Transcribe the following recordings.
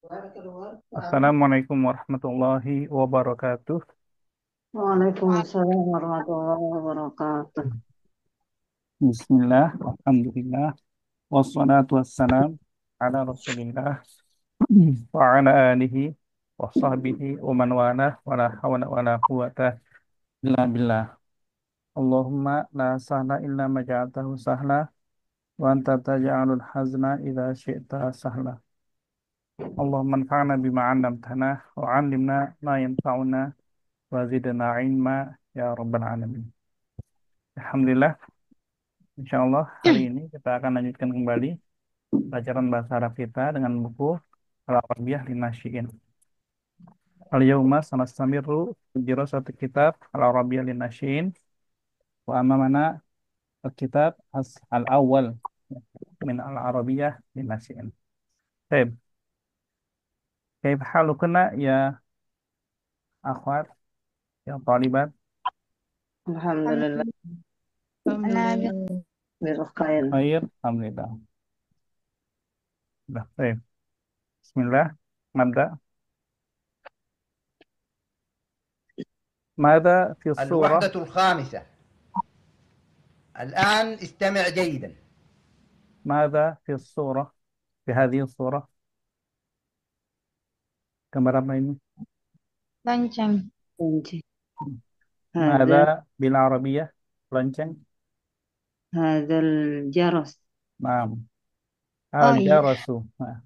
Assalamualaikum warahmatullahi wabarakatuh. Waalaikumsalam warahmatullahi wabarakatuh. Bismillah, alhamdulillah, wassalatu wassalam ala rasulillah wa ala alihi wa sahbihi wa man wala wa la hawla wa la quwata illa billah. Allahumma la sahla illa ma ja'altahu sahla wa anta taj'alul hazna idza syi'ta sahla. Allahumma anfa'na bima 'allamtana wa 'allimna ma yanfa'una wa zidna ilma ya rabbal alamin. Alhamdulillah. Insya Allah hari ini kita akan lanjutkan kembali pelajaran bahasa Arab kita dengan buku Al-Arabiyah Linasyiin. Al-Yawma sanastamiru dirasati kitab Al-Arabiyah Linasyiin wa amamana kitab Al-Awwal min Al-Arabiyah Linasyiin. Baik, kaif halukuna ya akhwat ya talibat? Alhamdulillah Alhamdulillah. bil khair. Khair, alhamdulillah. Baik. Bismillah. Nabda. ماذا في الصورة؟ الوحدة الخامسة. الآن استمع جيدا. ماذا في الصورة؟ في هذه الصورة gambar apa ini? Lonceng. Kunci. Hada Mada bil Arabiyah lonceng. hadal jaros. Naam. Al Oh iya, jarasu. Nah,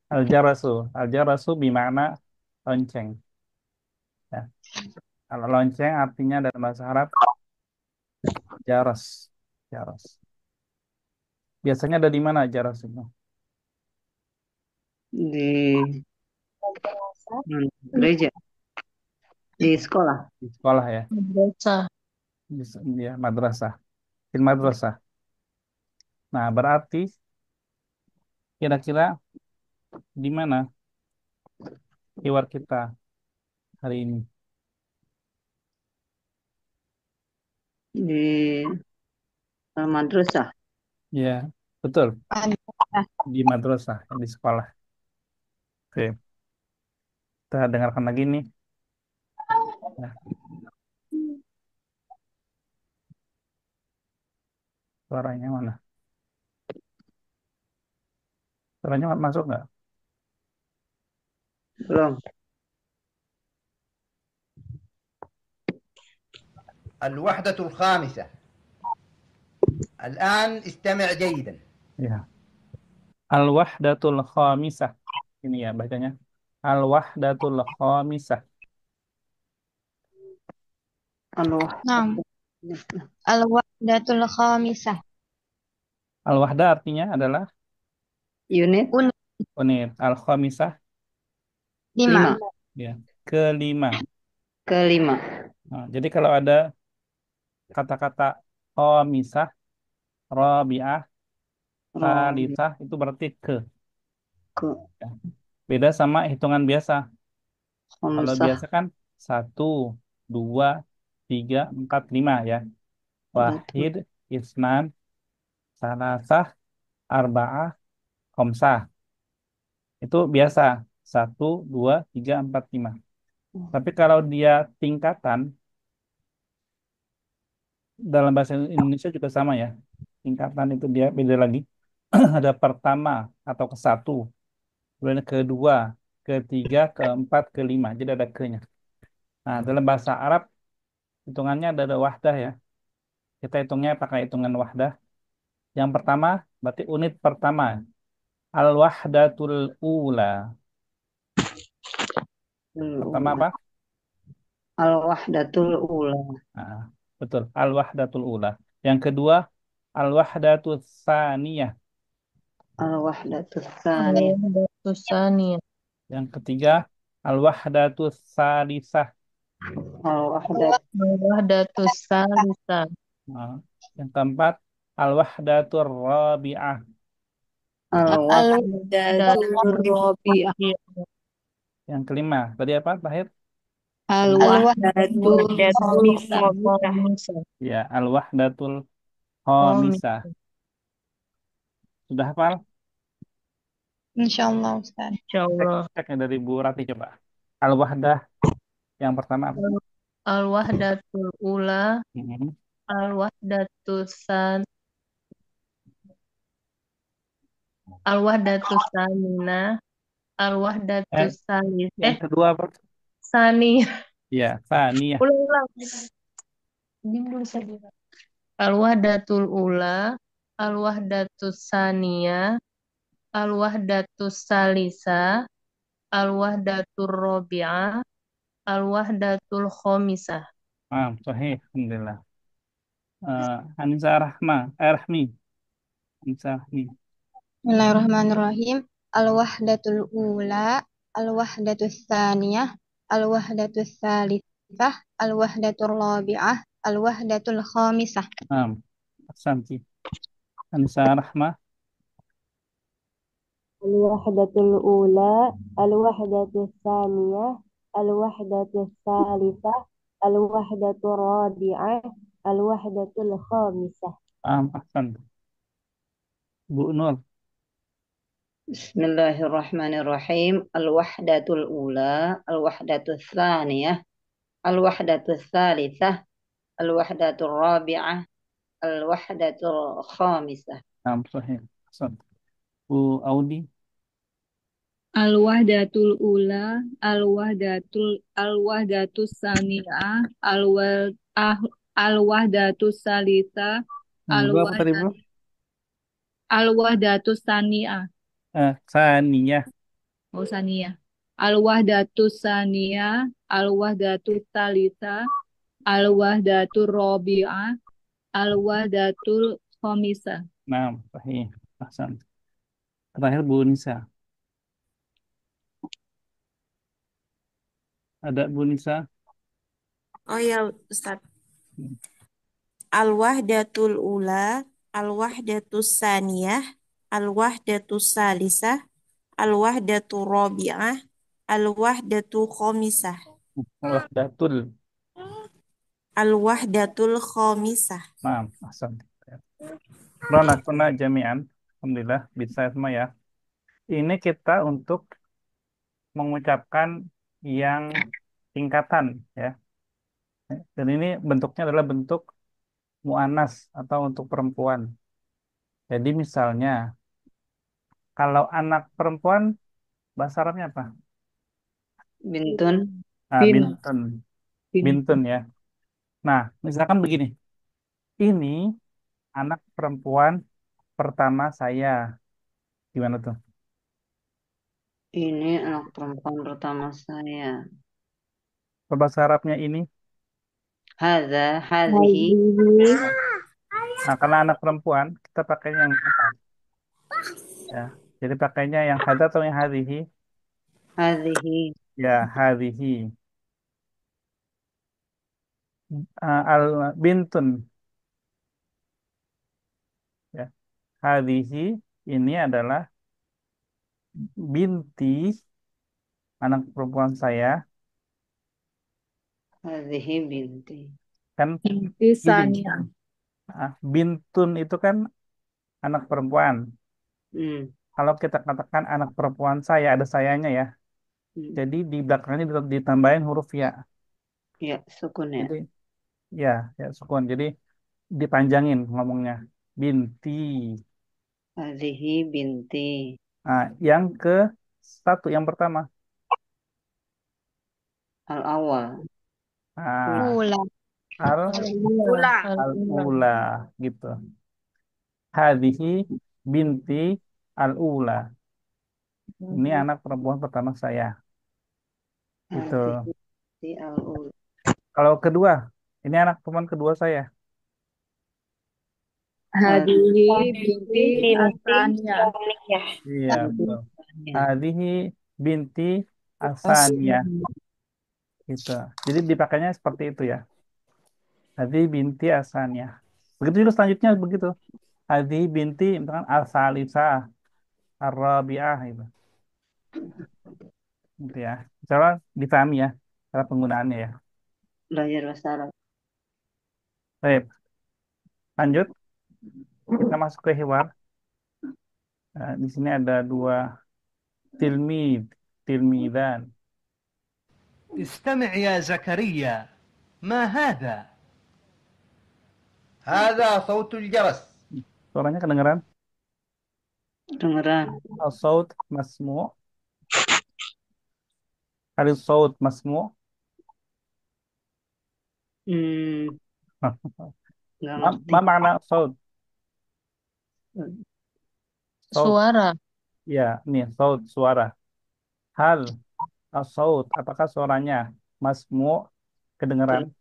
al jarasu. Al jarasu bermakna lonceng. Ya. Kalau lonceng artinya dalam bahasa Arab jaras. Jaras. Biasanya ada di mana jaras itu? Di gereja, di sekolah. Di sekolah ya. madrasah. Ya, madrasah. Di madrasah. Nah, berarti kira-kira di mana keyword kita hari ini? Di madrasah. Ya, betul. Madrasah. Di madrasah, di sekolah. Oke, kita dengarkan lagi nih. Nah, suaranya mana? Suaranya masuk nggak? Belum. الوحدة الخامسة. الآن استمع جيدا. Ya. Al-wahdatul khamisah. Ini ya bacanya. Al-wahdatul khamisah. Nah, al-wahdatul khamisah. Al-wahdah artinya adalah Unit Unit unit. Al-khamisah 5. 5. ya, kelima. Kelima. Nah, jadi kalau ada kata-kata khamisah, rabi'ah, Rabi salisah itu berarti ke. ke Ya. Beda sama hitungan biasa. Kalau khamsah. biasa kan satu, dua, tiga, empat, lima ya. Betul. Wahid, isnan, salasah, arba'ah, khamsah. Itu biasa. Satu, dua, tiga, empat, lima. Tapi kalau dia tingkatan, dalam bahasa Indonesia juga sama ya. Tingkatan itu dia beda lagi. Ada pertama atau ke satu, kemudian kedua, ketiga, keempat, kelima. Jadi ada ke-nya. Nah, dalam bahasa Arab, hitungannya ada wahdah ya. Kita hitungnya pakai hitungan wahdah. Yang pertama, berarti unit pertama. Al-wahdatul ula. Pertama Ula. apa? Al-wahdatul ula. Nah, betul. Al-wahdatul ula. Yang kedua, al-wahdatul tsaniyah. Al-wahdatul tsaniyah. Al-wahdatus saniyah. Yang ketiga, al-wahdatul tsalisah. Al-wahdat Al-wahdatus salisah. Nah, yang keempat, al-wahdatul rabi'ah. al-wahdatul rabi'ah. Yang kelima, tadi apa, Tahir? Al-wahdatul Al-wahdatul khamisah. khamisah. Ya, al-wahdatul Khamis. khamisah. Sudah hafal? Insyaallah Ustaz. Insya Cek, Allah. cek ya dari Bu Rati coba. Al-wahdah yang pertama apa? Al-wahdatul ula, Hmm. al-wahdatus san, al-wahdatus sanina, Eh, al-wahdatus salis. yang kedua apa? Sani. Ya, Faniyah. Ulang-ulang. Diam dulu saya. Al-wahdatul ula, al-wahdatus saniyah, al-wahdatus salisa, al-wahdatur rabi'ah, al-wahdatul khomisah. Sahih, alhamdulillah. Anisa Rahmi. Anisa Rahmi. Bismillahirrahmanirrahim. Al-wahdatul ula, al-wahdatus tsaniyah, al-wahdatus tsalitsah, al-wahdatul rabi'ah, al-wahdatul khamisah. Ahsanti. Anisa Rahmah. الوحدة الأولى الوحدة الثانية الوحدة الثالثة الوحدة الرابعة الوحدة الخامسة. Ahsan. Bu Nur. Bismillahirrahmanirrahim. Al-wahdatul ula, al-wahdatul tsaniyah, al-wahdatul tsalitsah, al-wahdatul rabi'ah, al-wahdatul khamisah. Sahih. Ahsan. Bu Audi. Al-wahdatul ula, al-wahdatus saniyah, al-wahdatus salisa, Yang kedua apa tadi, Bu? al-wahdatus saniyah, Saniyah. saniyah. Al-wahdatus saniyah, al-wahdatus salisa, al-wahdatur rabi'ah, al-wahdatul khamisah. Sahih. Ahsan. Terakhir Bu Nisa. Ada Bu Nisa? Oh ya, Ustaz. Al-wahdatul ula, al-wahdatus saniyah, al-wahdatus salisah, al-wahdatul rabi'ah, al-wahdatul khomisah. Wahdatul. Al-wahdatul khomisah. Ahsan. Rona kuna jami'an. Alhamdulillah bisa semua ya. Ini kita untuk mengucapkan yang tingkatan ya. Dan ini bentuknya adalah bentuk mu'annas atau untuk perempuan. Jadi misalnya kalau anak perempuan bahasa Arabnya apa? Bintun. Bin. Bintun. Bintun ya. Nah, misalkan begini. Ini anak perempuan pertama saya. Gimana tuh? Ini anak perempuan pertama saya. Bahasa Arabnya ini. Hadhihi. Nah, karena anak perempuan, kita pakainya yang atas. Ya. Jadi pakainya yang hadza atau yang hadhihi? Hadhihi. Ya, hadhihi. Al bintun. Ya. Hadhihi ini adalah binti anak perempuan saya. Hadhihi binti. Kan Binti gini. saniyah. Bintun itu kan anak perempuan. Kalau kita katakan anak perempuan saya, ada sayanya ya. Jadi di belakangnya ditambahin huruf ya. Ya, sukun ya. Jadi ya sukun. Jadi dipanjangin ngomongnya. Binti. Hadhihi binti. Yang ke satu, yang pertama. Al-awwal. Ula. Al-ula gitu. Hadhihi binti al-ula. Ini anak perempuan pertama saya. Gitu. Hadhihi binti al-ula. Kalau kedua, ini anak perempuan kedua saya. Hadihi binti asaniyah. Iya, betul. Hadhihi binti asaniyah. Gitu. Jadi dipakainya seperti itu ya. Hadhihi binti asaniyah. Begitu juga selanjutnya begitu. Hadhihi binti misalkan al-salisah, ar-rabi'ah gitu. Gitu ya. Coba dipahami ya cara penggunaannya ya. Belajar bahasa Arab. Baik, lanjut. Kita masuk ke hiwar. Di sini ada dua tilmid, tilmidan. استمع يا زكريا، ما هذا؟ هذا صوت الجرس. Suaranya kedengeran? Kedengeran. Al-saut masmu'. Al-saut masmu'. Nggak Ma, ngerti. ma makna saut? Saut. Suara. Ya, nih saut suara. Hal saut, apakah suaranya masmu' kedengeran?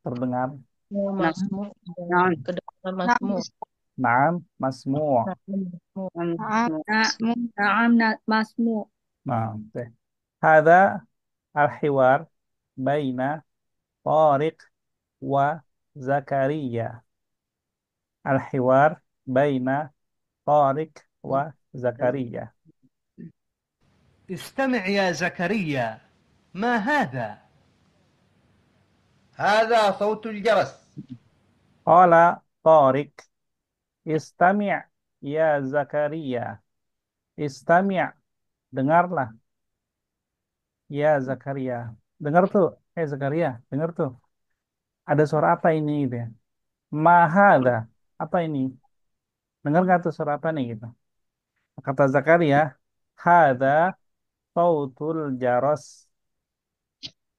Terdengar? Masmu. Naam. Kedengaran Naam, masmu. Naam, masmu'. Masmu. Naam, نعم مسموع. Nah, oke. Hada al-hiwar baina Tariq wa Zakaria. Al-hiwar baina Tariq wa Zakaria. استمع يا زكريا، ما هذا؟ هذا صوت الجرس. Qala Tariq, istami' ya Zakaria. Istami', dengarlah ya Zakaria. Dengar tuh, Zakaria, dengar tuh. Ada suara apa ini gitu ya? Mahada, apa ini? Dengar nggak tuh suara apa nih gitu? Kata Zakaria, hada sautul jaros.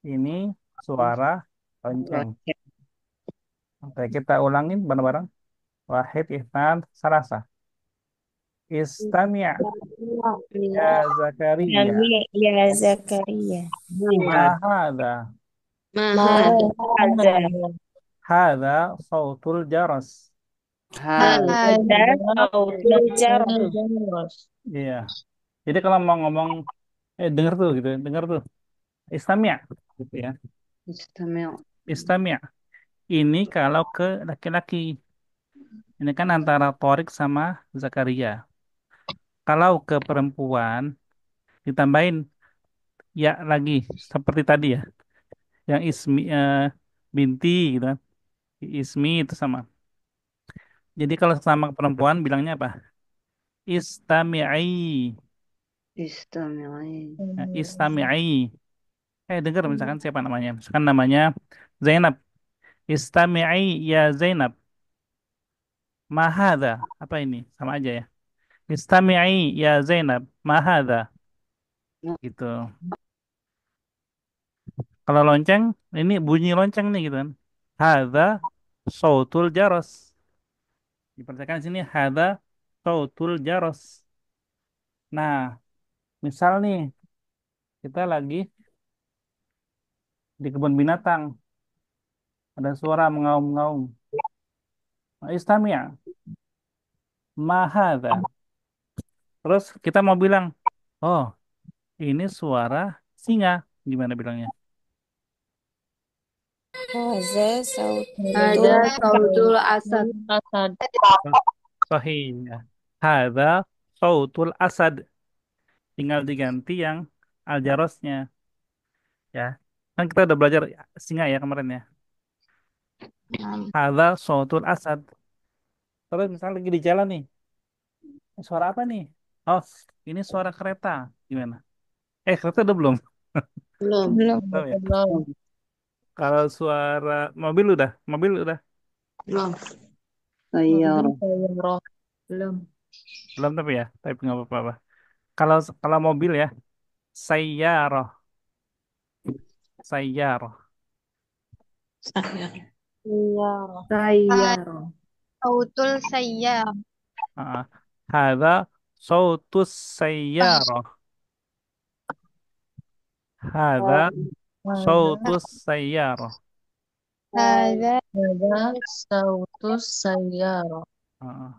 Ini suara lonceng. Oke, kita ulangin bareng-bareng. Wahid, ihsan, salasa. Istami' ya Zakaria. Ya Zakaria. Mahada. Mahadza. Hada sautul jaros. Hadza sautul jaros. Iya. Jadi kalau mau ngomong, denger tuh gitu, denger tuh. Istami' gitu ya. Istami'. Istami'. Ini kalau ke laki-laki. Ini kan antara Torik sama Zakaria. Kalau ke perempuan, ditambahin ya lagi seperti tadi ya, yang ismi binti gitu kan, ismi itu sama. Jadi kalau sama perempuan bilangnya apa? Istami'i. Istami'i. Istami'i. Dengar misalkan siapa namanya? Misalkan namanya Zainab. Istami'i ya Zainab. Mahada. Apa ini? Sama aja ya. Istami'i ya Zainab. Mahada. Gitu. Kalau lonceng, ini bunyi lonceng nih gitu kan. Hadza sautul jaros. Diperhatikan di sini hadza sautul jaros. Nah, misal nih kita lagi di kebun binatang, ada suara mengaum-ngaum. Nah, Istamia, mahadza. Terus kita mau bilang, oh ini suara singa. Gimana bilangnya? Hadza هذا sautul صوت الأسد. Asad. Sahih. Hadza sautul asad. Tinggal diganti yang aljarosnya. Ya, kan kita udah belajar singa ya kemarin ya. Hadza sautul asad. Terus misalnya lagi di jalan nih, suara apa nih? Oh, ini suara kereta. Gimana? Kereta udah belum? Belum. Tahu ya? Belum. Kalau suara mobil udah, Belum. Sayyarah. Sayyarah. belum. belum tapi ya, tapi nggak apa-apa. Kalau kalau mobil ya, sayyarah, sayyarah. Sayyarah. سيارة. sautul sayyar. Ah, Hadza sautus sayyarah. Hadza sautus sayyarah. Hadza Hadza sautus sayyarah. Ah.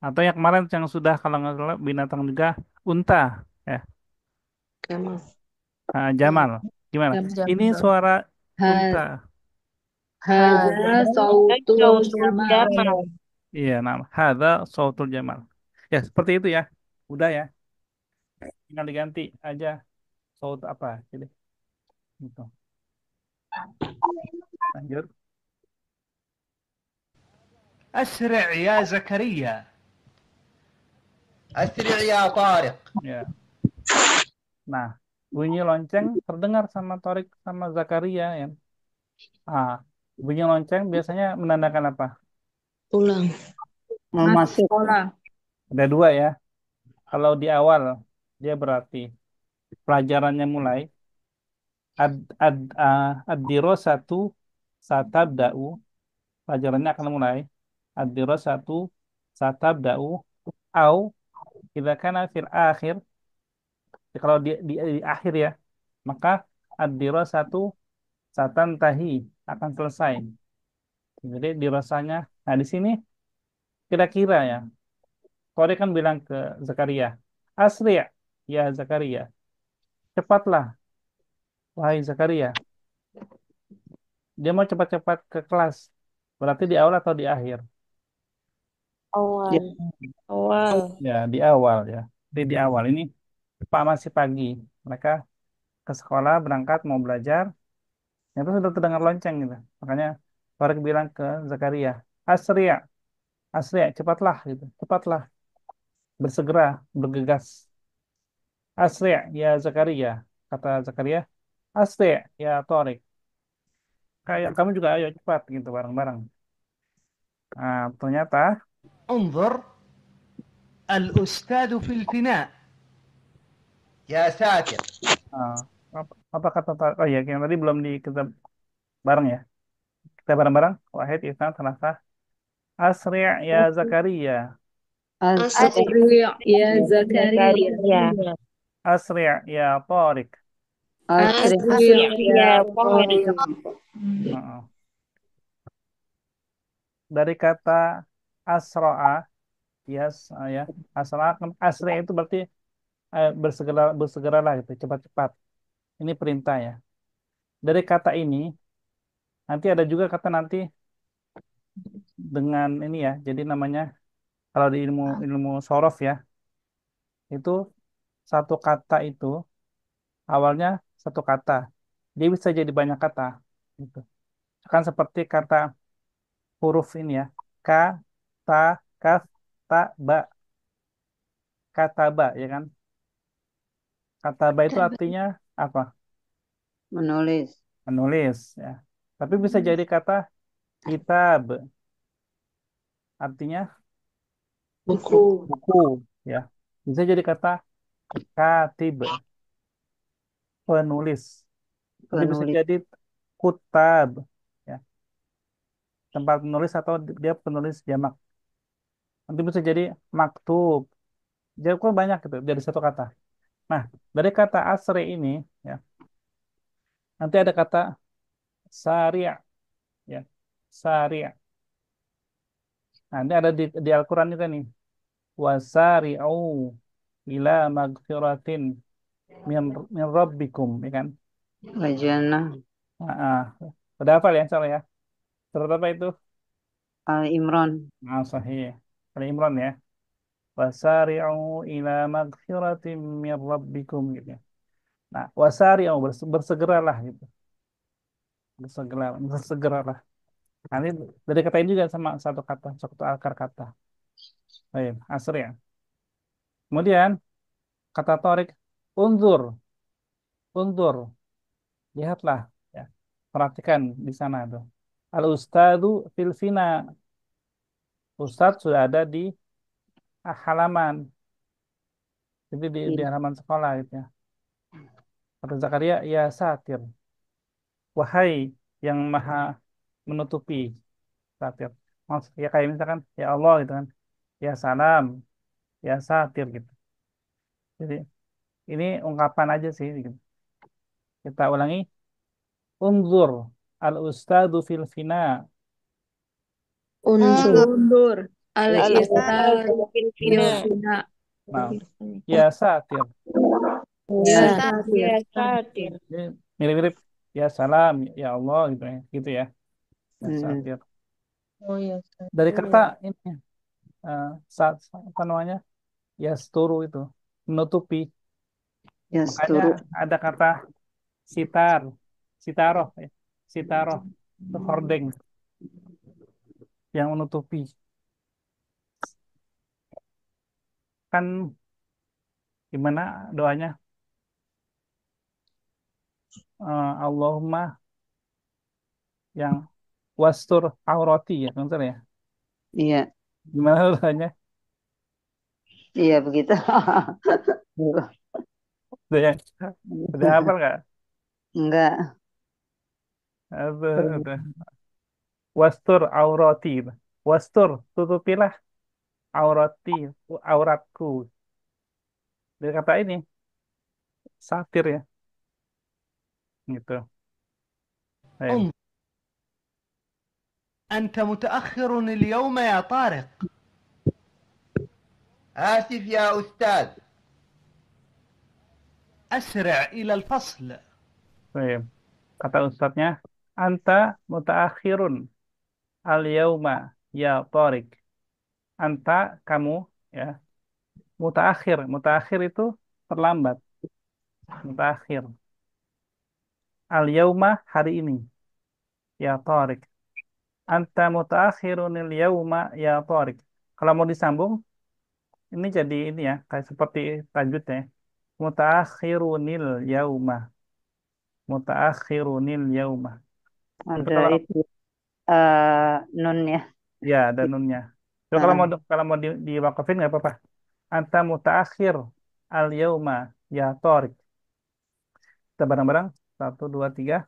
Atau yang kemarin yang sudah kalau nggak salah binatang juga unta ya. Jamal. Gimana? Ini suara unta. هذا صوت Sautul الجمال. jamal. Iya, nama. Hadza sautul jamal. Ya, seperti itu ya. Udah ya. Tinggal diganti aja saut apa. Jadi, gitu. Lanjut. أسرع يا زكريا. أسرع يا طارق. Ya. Nah, bunyi lonceng terdengar sama Torik sama Zakaria ya. Ah, bunyi lonceng biasanya menandakan apa? Pulang. Mau masuk. Sekolah. Ada dua ya. Kalau di awal dia berarti pelajarannya mulai ad ad ad-dirasatu satabda'u, pelajarannya akan mulai ad-dirasatu satabda'u au idza kana fil akhir, kalau di akhir ya, maka ad-dirasatu satantahi, akan selesai. Jadi dirasanya, nah di sini kira-kira ya, Kori kan bilang ke Zakaria, Asri ya Zakaria, cepatlah wahai Zakaria. Dia mau cepat-cepat ke kelas. Berarti di awal atau di akhir? Ya. Awal. Awal. Ya, di awal ya. Di awal ini Pak masih pagi. Mereka ke sekolah, berangkat, mau belajar. Itu sudah terdengar lonceng gitu. Makanya Farid bilang ke Zakaria, Asria, Asria, cepatlah gitu. Cepatlah, bersegera, bergegas. Asria, ya Zakaria. Kata Zakaria, Asria, ya Torik. Kayak kamu juga ayo cepat gitu bareng-bareng. Nah, ternyata انظر الأستاذ في الفناء. يا ساتر. ah, apa kata Torik? Oh iya, yang tadi belum kita bareng ya. Kita bareng-bareng. Wahid, Ihsan, Thalatha. Asri' ya Zakaria. Asri. Asri ya Zakaria. Zakaria. Asri' ya Tariq. Asri. Asri Ya, ya Torik. Heeh. Dari kata asro'a, yes, ya, asro'a kan asri' itu berarti bersegera, bersegeralah gitu, cepat-cepat. Ini perintah ya. Dari kata ini nanti ada juga kata nanti dengan ini ya. Jadi namanya kalau di ilmu ilmu sorof ya, itu satu kata itu awalnya satu kata. Dia bisa jadi banyak kata gitu. Kan seperti kata huruf ini ya. Ka, ta, kaf, ta, ba. Kata ba, ya kan? Kata ba itu artinya apa? Menulis. Menulis, ya. Tapi bisa jadi kata kitab, artinya buku. buku, ya. Bisa jadi kata katib, penulis. Nanti bisa Penulis. jadi kutab, ya. Tempat menulis atau dia penulis jamak. Nanti bisa jadi maktub. Jadi kok banyak gitu, dari satu kata. Nah, dari kata asri ini, ya, nanti ada kata syariah, ya, syariah. Nah, ini ada di Al-Quran juga nih. Wasari'u ila magfiratin min, min rabbikum, ya kan? Wajana. Ah, udah hafal ya, salah ya? Surat apa itu? Imran. Nah, sahih. Ali Imran ya. Wasari'u ila magfiratin min rabbikum, gitu ya. Nah, wasari'u bersegeralah gitu. Bersegeralah. Nah, ini dari kata ini juga sama satu kata, satu akar kata. Baik, asri ya. Kemudian kata Torik, unzur, unzur, lihatlah, ya. Perhatikan di sana tuh. Al ustadu fil fina. Ustadz sudah ada di halaman. Jadi di halaman sekolah gitu ya. Kata Zakaria, ya satir. Wahai yang maha menutupi, satir. Maksud, ya kayak misalkan, ya Allah gitu kan. Ya salam, ya satir gitu. Jadi ini ungkapan aja sih gitu. Kita ulangi. Unzur al ustadu fil fina. Unzur. Al-Ustaz Al-Istar Filfina. Yofina. Nah, ya satir. Ya Ya, Satir. ya, Satir. Jadi mirip-mirip ya salam, ya Allah gitu ya. Gitu ya. Ya Hmm. satir. Oh ya, Dari satu kata ya. ini apa namanya? Yasturu itu menutupi. Makanya Yasturu. ada kata sitar, sitaroh, ya. Sitaroh, itu hordeng yang menutupi. Kan gimana doanya? Allahumma yang wastur aurati ya, kan ya? Iya, Gimana rasanya? iya begitu. Udah yang udah hafal nggak? Enggak. Udah. Wastur aurati. Wastur, tutupilah aurati, auratku. Dari kata ini, satir ya, gitu. Ayo. أنت متأخر اليوم يا طارق. آسف يا أستاذ. أسرع إلى الفصل. Ayo. Kata ustadznya, anta mutaakhirun al-yauma ya Tariq. Anta, kamu, ya. Mutaakhir. Mutaakhir itu terlambat. Mutaakhir. Al-yauma, hari ini. Ya Tariq. Anta mutaakhirunil yauma ya Tariq. Kalau mau disambung, ini jadi ini ya, kayak seperti tajwidnya. Mutaakhirunil yauma. Mutaakhirunil yauma. Itu Ada kalau itu nun ya. ya ada nunnya. Itu kalau mau diwakafin nggak apa-apa. Anta mutaakhir al yauma ya Tariq. Kita bareng-barang. Satu, dua, tiga.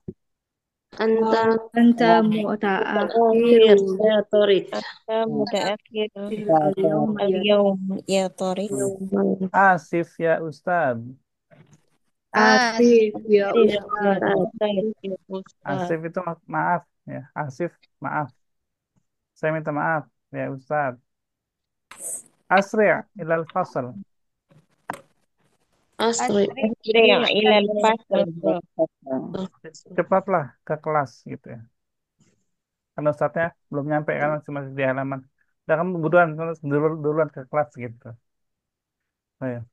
Anta Anta akhir mu'taakhir ya Torik. Anta mutaakhir al-yawm ya al-yawm ya Tariq. Asif ya Ustad. asif ya Asif Ustaz. ya Ustaz. Asif itu maaf ya. Asif maaf. Saya minta maaf ya Ustad. Asri' ilal fasal. Asri. Asri' ilal fasl. Cepatlah ke kelas gitu ya. Karena Ustadznya belum nyampe kan masih di halaman. Udah kamu buruan duluan ke kelas gitu. Ayo.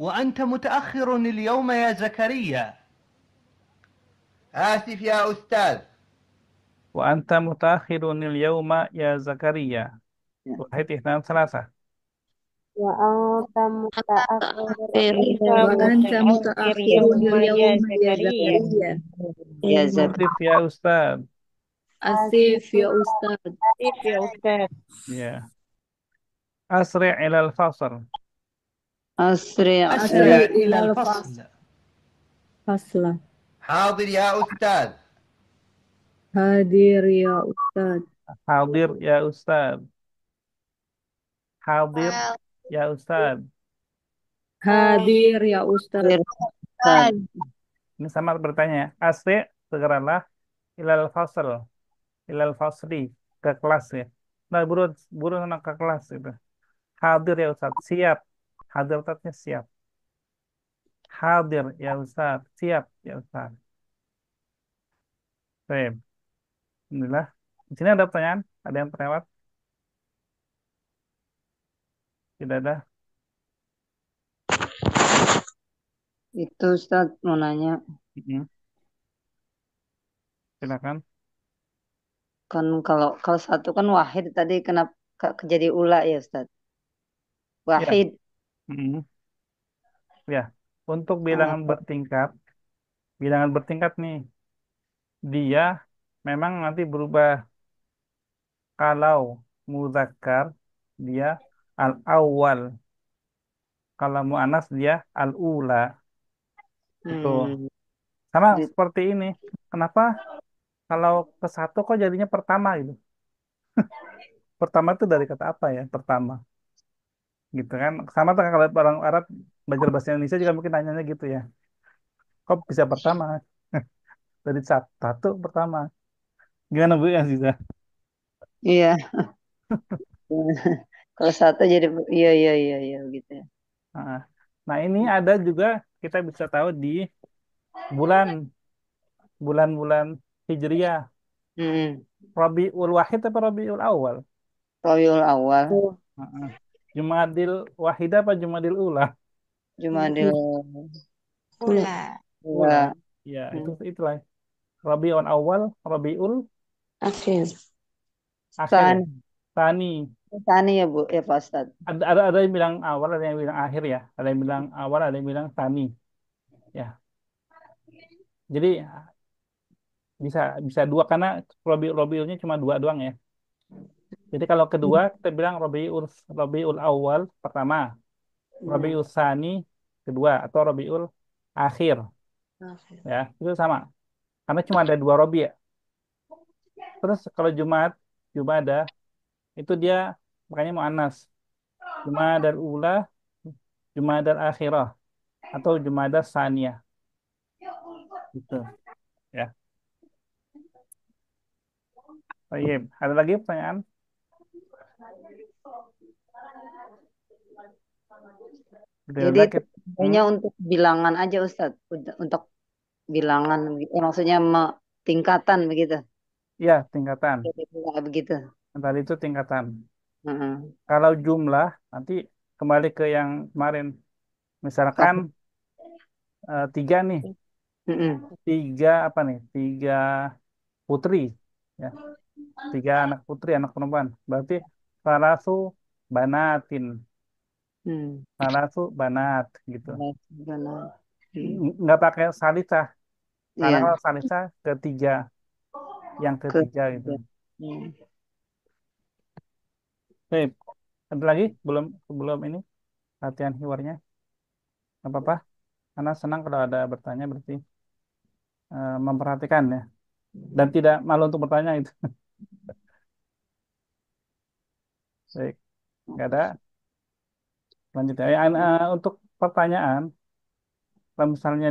وأنت متأخر اليوم يا زكريا. آسف يا أستاذ. Wa anta mutaakhirunil yauma ya Zakaria. Wahid ihnan salasa. Wa anta mutaakhir Wa anta mutaakhirun yawma ya al-yawma ya Zakaria. Zakaria. Ya Zak. Asif ya Ustad. Asif ya Ustaz. Asif ya Ustaz. Ya. Asri' ilal fasal. Asri. أسرع إلى الفصل. Fasla. حاضر يا أستاذ. Hadir ya Ustaz. Hadir ya Ustad. Hadir ya Ustad. Hadir ya Ustaz. Ustaz. Ini sama bertanya. Asri' segeralah ilal fasal. Ilal fasli. Ke kelas ya. Nah, burun anak ke kelas itu. Hadir ya Ustad. Siap. Hadir artinya siap. Hadir ya Ustad. Siap ya Ustad. Baik. Alhamdulillah. Di sini ada pertanyaan? Ada yang terlewat? Tidak ada? Itu Ustaz mau nanya. Mm-mm. Silakan. Kan kalau satu kan wahid tadi kenapa jadi ula ya Ustaz? Ya. Wahid. Mm-mm. Ya. Untuk Ah, bilangan bertingkat nih, dia memang nanti berubah. Kalau muzakkar, dia al-awwal. Kalau mu'annas, dia al-ula. Itu. Sama Gitu. seperti ini. Kenapa kalau ke satu kok jadinya pertama gitu? Pertama itu dari kata apa ya? Pertama. Gitu kan. Sama tuh kalau orang Arab belajar bahasa Indonesia juga mungkin nanyanya gitu ya. Kok bisa pertama? Dari satu pertama. Gimana Bu ya Aziza? Iya. Kalau satu jadi iya gitu ya. Nah, nah, ini ada juga kita bisa tahu di bulan bulan-bulan Hijriyah. Hmm. Rabiul Wahid apa Rabiul Awal? Rabiul Awal, Heeh. Jumadil Wahid apa Jumadil Ula? Jumadil Ula. Ula. Ula. Ya, itulah. Rabiul Awal, Rabiul Akhir. Akhir ya. Tani. Tani. Tani ya Bu, ya Pak Ustaz. Ada yang bilang awal, ada yang bilang akhir ya. Ada yang bilang awal, ada yang bilang tani. Ya. Jadi bisa bisa dua karena Robiulnya cuma dua doang ya. Jadi kalau kedua kita bilang Robiul awal pertama, Robiul Tsani kedua atau Robiul akhir ya itu sama karena cuma ada dua Robi ya. Terus kalau Jumada itu dia makanya muannas. Jumadal ula, Jumadal akhirah atau Jumadal saniyah gitu ya. Baik, ada lagi pertanyaan? Udah Jadi udah itu kita, hanya untuk bilangan aja Ustadz, untuk bilangan, maksudnya tingkatan begitu. ya tingkatan. Jadi enggak begitu. Tadi itu tingkatan. Heeh. Kalau jumlah nanti kembali ke yang kemarin. Misalkan tiga nih, Heeh. tiga apa nih? Tiga putri, ya. Tiga anak putri, anak perempuan. Berarti salasu banatin, Hmm. salasu banat gitu. Benar. Nggak pakai salisah. Karena Iya. kalau salisah ketiga, yang Ke. ketiga gitu. Hmm. Baik, ada lagi belum sebelum ini latihan hiwarnya? Nggak apa-apa. Karena senang kalau ada bertanya berarti memperhatikan ya. Dan tidak malu untuk bertanya itu. Baik, nggak ada. Lanjut ya. Untuk pertanyaan, kalau misalnya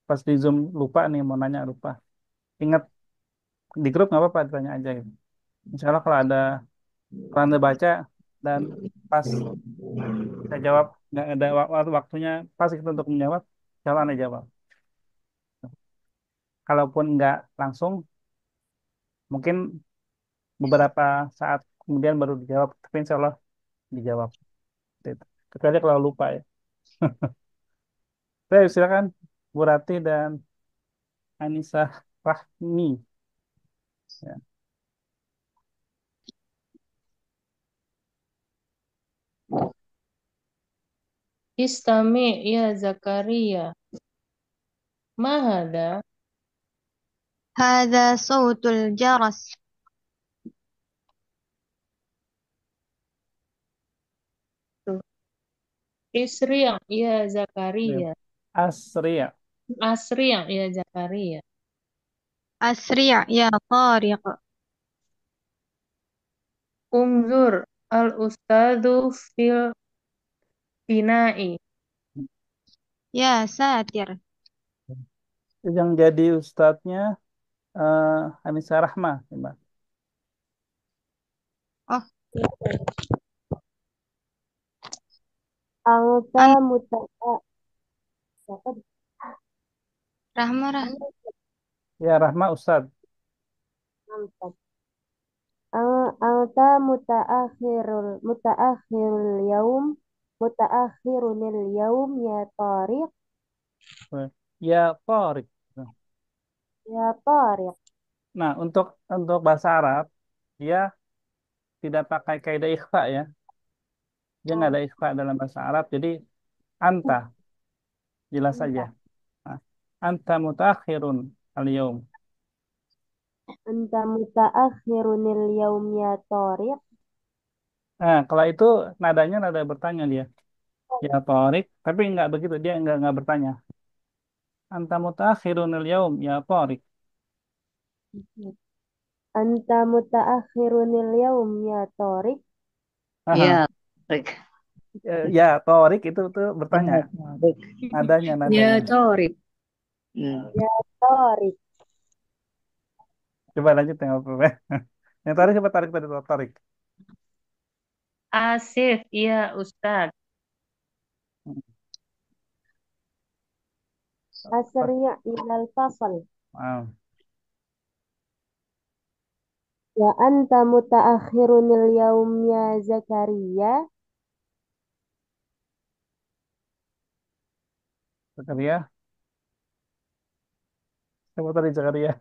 pas di Zoom lupa nih mau nanya lupa. Ingat di grup nggak apa-apa ditanya aja gitu. Insya Allah kalau kalau Anda baca dan pas bisa jawab nggak ada waktunya pas itu untuk menjawab, insya Allah Anda jawab. Kalaupun nggak langsung, mungkin beberapa saat kemudian baru dijawab, tapi insya Allah dijawab. Gitu. Kecuali kalau lupa ya. Baik, silakan Bu Rati dan Anissa Rahmi. Ya. Istami ya Zakaria. Ma hada? هذا صوت الجرس. Isri ya Zakaria. Asria. Asri ya Zakaria. أسرع يا طارق. Unzur al-ustadu fil binai. يا ساتر. Yang jadi ustadznya Anissa Rahma, ya, Mbak. Oh, Anta أن- muta'a. رحمة Ya Rahma Ustadz. Anta mutaakhirul yaum. Mutaakhirunil yaum ya Tariq. Ya Torik. Ya Tariq. Nah, untuk bahasa Arab, dia tidak pakai kaidah ikhfa ya. Dia nggak ada ikhfa dalam bahasa Arab, jadi anta, jelas saja. Nah, anta mutaakhirun al-yaum. Anta mutaakhirunil yaum ya Tariq. Nah, kalau itu nadanya nada bertanya dia. Ya Torik, tapi nggak begitu, dia nggak bertanya. Anta mutaakhirun al-yaum, ya Torik. Anta mutaakhirunil yaum ya Tariq. Iya. Aha. Baik. Ya Torik itu bertanya. Baik. Nadanya. Ya Torik. Hmm. Ya Tariq. Coba lanjut tengok. Yang tarik coba tarik tadi tarik. Asif ya Ustad. Asri' ilal fasal. Wow. Ya anta mutaakhirunil yaum ya Zakaria. Zakaria. Coba tadi Zakaria.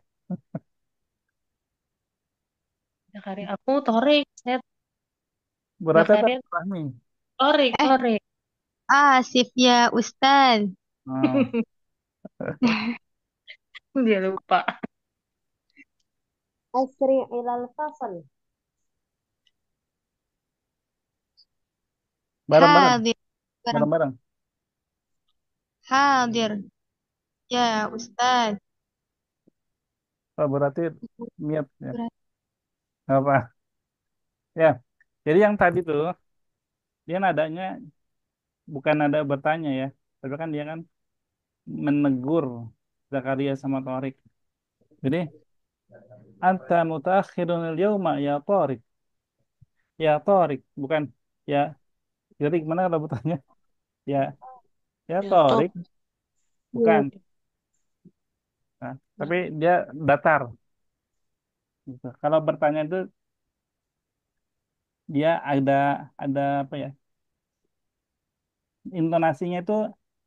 Zakaria. Aku Torik. Saya Berarti kan Zakaria. Rahmi. Torik. آسف يا أستاذ. Oh. Dia lupa. Asri' ilal fasal. Bareng-bareng, حاضر bareng. bareng-bareng. حاضر يا أستاذ. Oh, berarti niat ya. Berat. Apa? Ya. Jadi yang tadi tuh dia nadanya bukan nada bertanya ya, tapi kan dia kan menegur Zakaria sama Torik. Jadi anta mutaakhirun al-yawma ya Torik. Ya Torik, bukan ya. Jadi gimana kalau bertanya? Ya, ya Ya, Torik, top. bukan. Nah, tapi dia datar. Gitu. Kalau bertanya itu dia ada apa ya? Intonasinya itu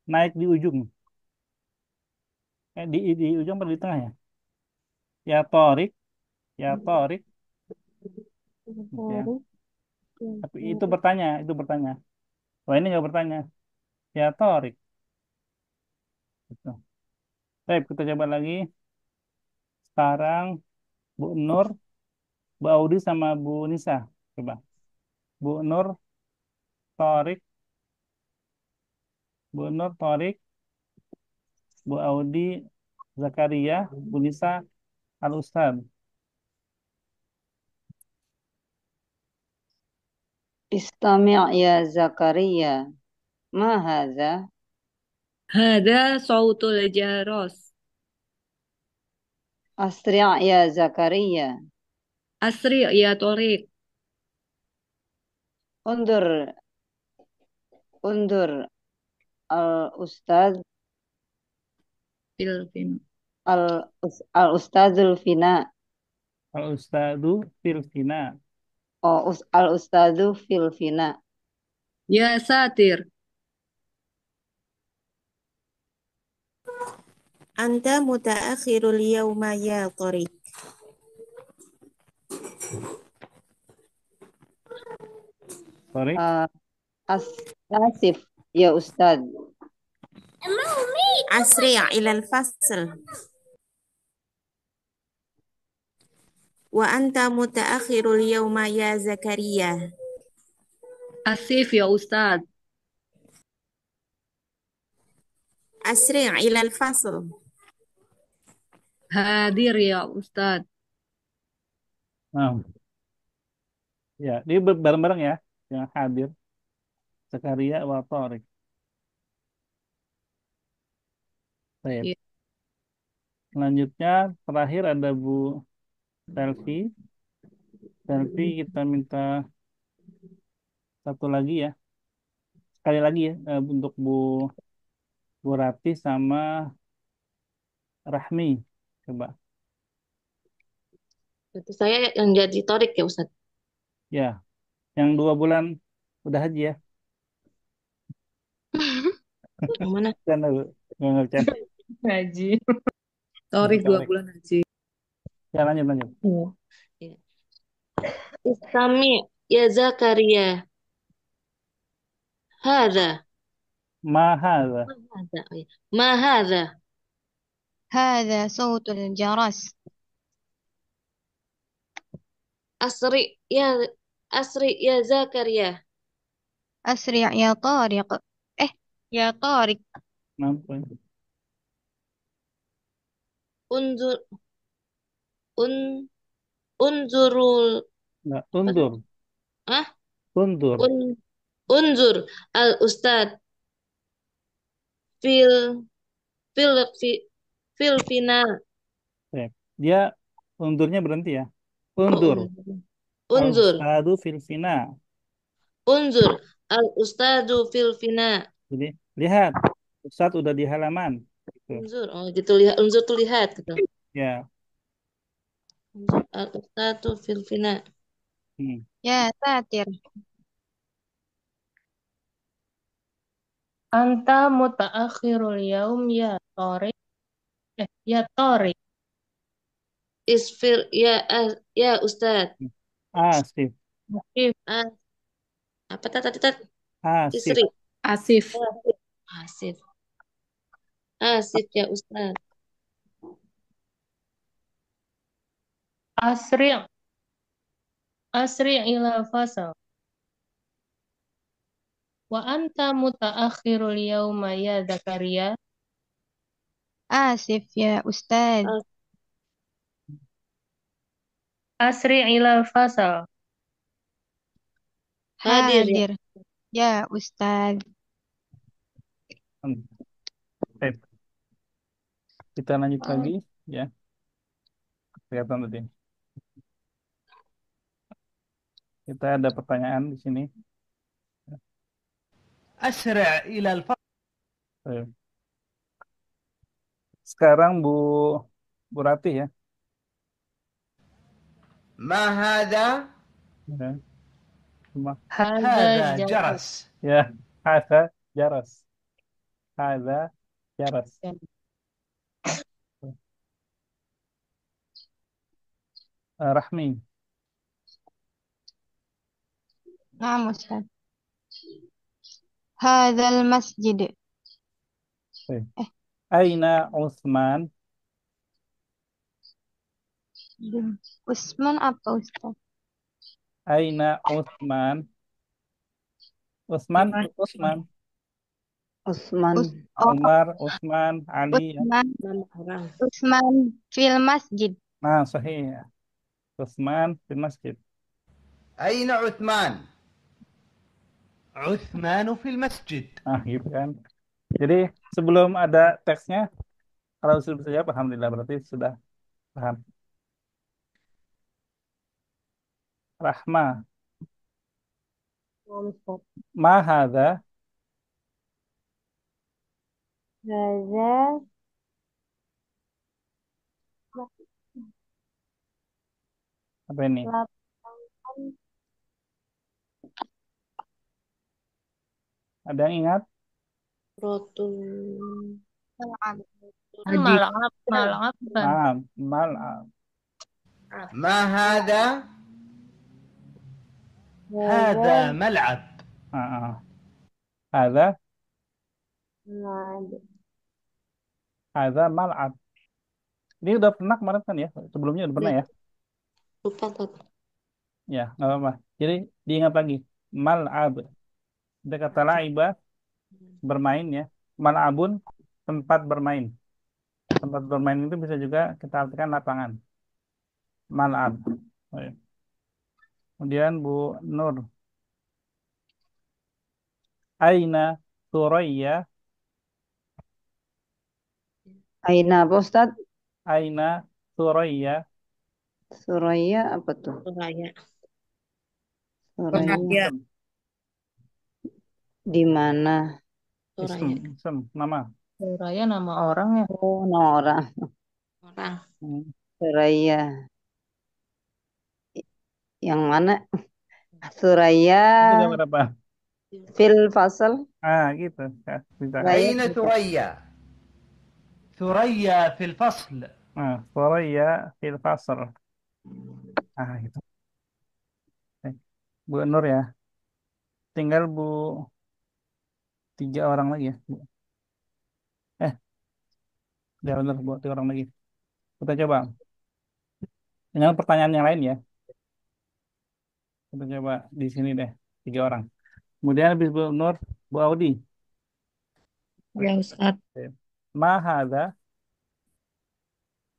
naik di ujung. Di ujung atau di tengah ya? Ya Torik, ya Torik, gitu ya. Torik. Tapi itu bertanya. Wah ini nggak bertanya. Ya Torik. Gitu. Baik, kita coba lagi. Sekarang Bu Nur, Bu Audi sama Bu Nisa. Coba. Bu Nur, Torik, Bu Nur, Torik, Bu Audi, Zakaria, Bu Nisa, Al-Ustad. استمع يا زكريا. ما هذا؟ هذا صوت الجرس. أسرع يا زكريا. أسرع يا طارق. انظر انظر الأستاذ فلبين. الأستاذ الفناء. Al-Ustadu Filfina. أو الأستاذ في الفناء. يا ساتر. أنت متأخر اليوم يا طارق. Torik. آسف يا أستاذ. أسرع إلى الفصل. وأنت متأخر اليوم يا زكريا. آسف يا أستاذ. أسرع إلى الفصل. حاضر يا أستاذ. Nah, ya, ini bareng-bareng ya yang hadir. Zakaria wa Torik. Baik. Ya. Selanjutnya terakhir ada Bu Selvi. Selvi kita minta satu lagi ya. Sekali lagi ya untuk Bu Rati sama Rahmi. Coba. Itu saya yang jadi Torik ya Ustaz. Ya, yang 2 bulan udah haji ya. Yang mana? Canda, Bu. Nggak bercanda. Haji. Torik 2 Torik. bulan haji. Ya, lanjut. Ya. Istami ya Zakaria. Hada. Mahal. Hada. Oh, ya. Ma hada. هذا صوت الجرس. Asri ya Asri ya Zakaria. أسرع يا طارق. يا طارق. Mampu. Unzur un unzurul Nggak, undur. ah Undur. unzur al Ustad fil fil fi- fil final. Oke. Dia undurnya berhenti ya. Oh, Undur. unzur Al-Ustadu Filfina. unzur al Ustadu fil final. Jadi, lihat. Ustadz udah di halaman. Gitu. Unzur, oh gitu lihat, unzur tuh lihat gitu. Ya. Unzur al Ustadu fil final. Hmm. يا ساتر. Anta mutaakhirul yaum ya Torik. Ya Torik. Isfir ya Ustad. Asif. Asif. Apa tadi tat? Asif. Isri. Asif. Asif. Asif ya Ustaz. أسرع أسرع إلى الفصل. وأنت متأخر اليوم يا زكريا. آسف يا أستاذ. أسرع إلى الفصل. Hadir ya. حاضر يا أستاذ. Baik. Kita lanjut lagi ya. Kelihatan tadi. Kita ada pertanyaan di sini. أسرع إلى الفصل. Baik. Sekarang Bu Ratih ya. ما هذا؟ Ya. هذا هذا جرس. Ya, hadza jaras. Hadza jaras. Rahmi. نعم أستاذ. هذا المسجد. Baik. Aina Utsman? Usman apa Ustaz? Aina Utsman? Utsman, Utsman. Usman. Umar, Utsman, Ali ya. Usman. Nama orang. Usman fil masjid. Nah, sahih. Utsman di masjid. أين عثمان؟ عثمان في المسجد. Nah, gitu kan. Jadi sebelum ada teksnya, kalau sudah bisa jawab, alhamdulillah berarti sudah paham. Rahma, ma hadza? هذا Apa ini? lapangan Ada yang ingat? Rotun. Hadid. ملعب Ah, mal'ab. ما هذا؟ هذا ملعب. Hadza, mengadu. hadza mal'ab. Ini udah pernah kemarin kan ya? Sebelumnya udah pernah ya? Lupa Tat. Ya, nggak apa-apa. Jadi diingat lagi. Mal'ab. Ada kata la'iba, bermain ya. Mal'abun, tempat bermain. Tempat bermain itu bisa juga kita artikan lapangan. Mal'ab. Baik. Kemudian Bu Nur. Aina Suraya? Aina apa Ustaz? Aina Suraya? Suraya apa tuh? Suraya. Suraya. Di mana? Suraya. Ism, nama. Suraya nama orang ya. Oh, nama orang. Orang. Suraya. Yang mana? Suraya Itu gambar apa? fil fasal. Gitu. Ya, bisa. أين ثريا؟ ثريا في الفصل. Suraya fil fasl. Gitu. Bu Nur ya. Tinggal Bu 3 orang lagi ya. Bu. Ya benar, Bu 3 orang lagi. Kita coba. Dengan pertanyaan yang lain ya. Kita coba di sini deh. 3 orang. Kemudian habis Bu Nur, Bu Audi. Ya Ustaz. Ma hadza?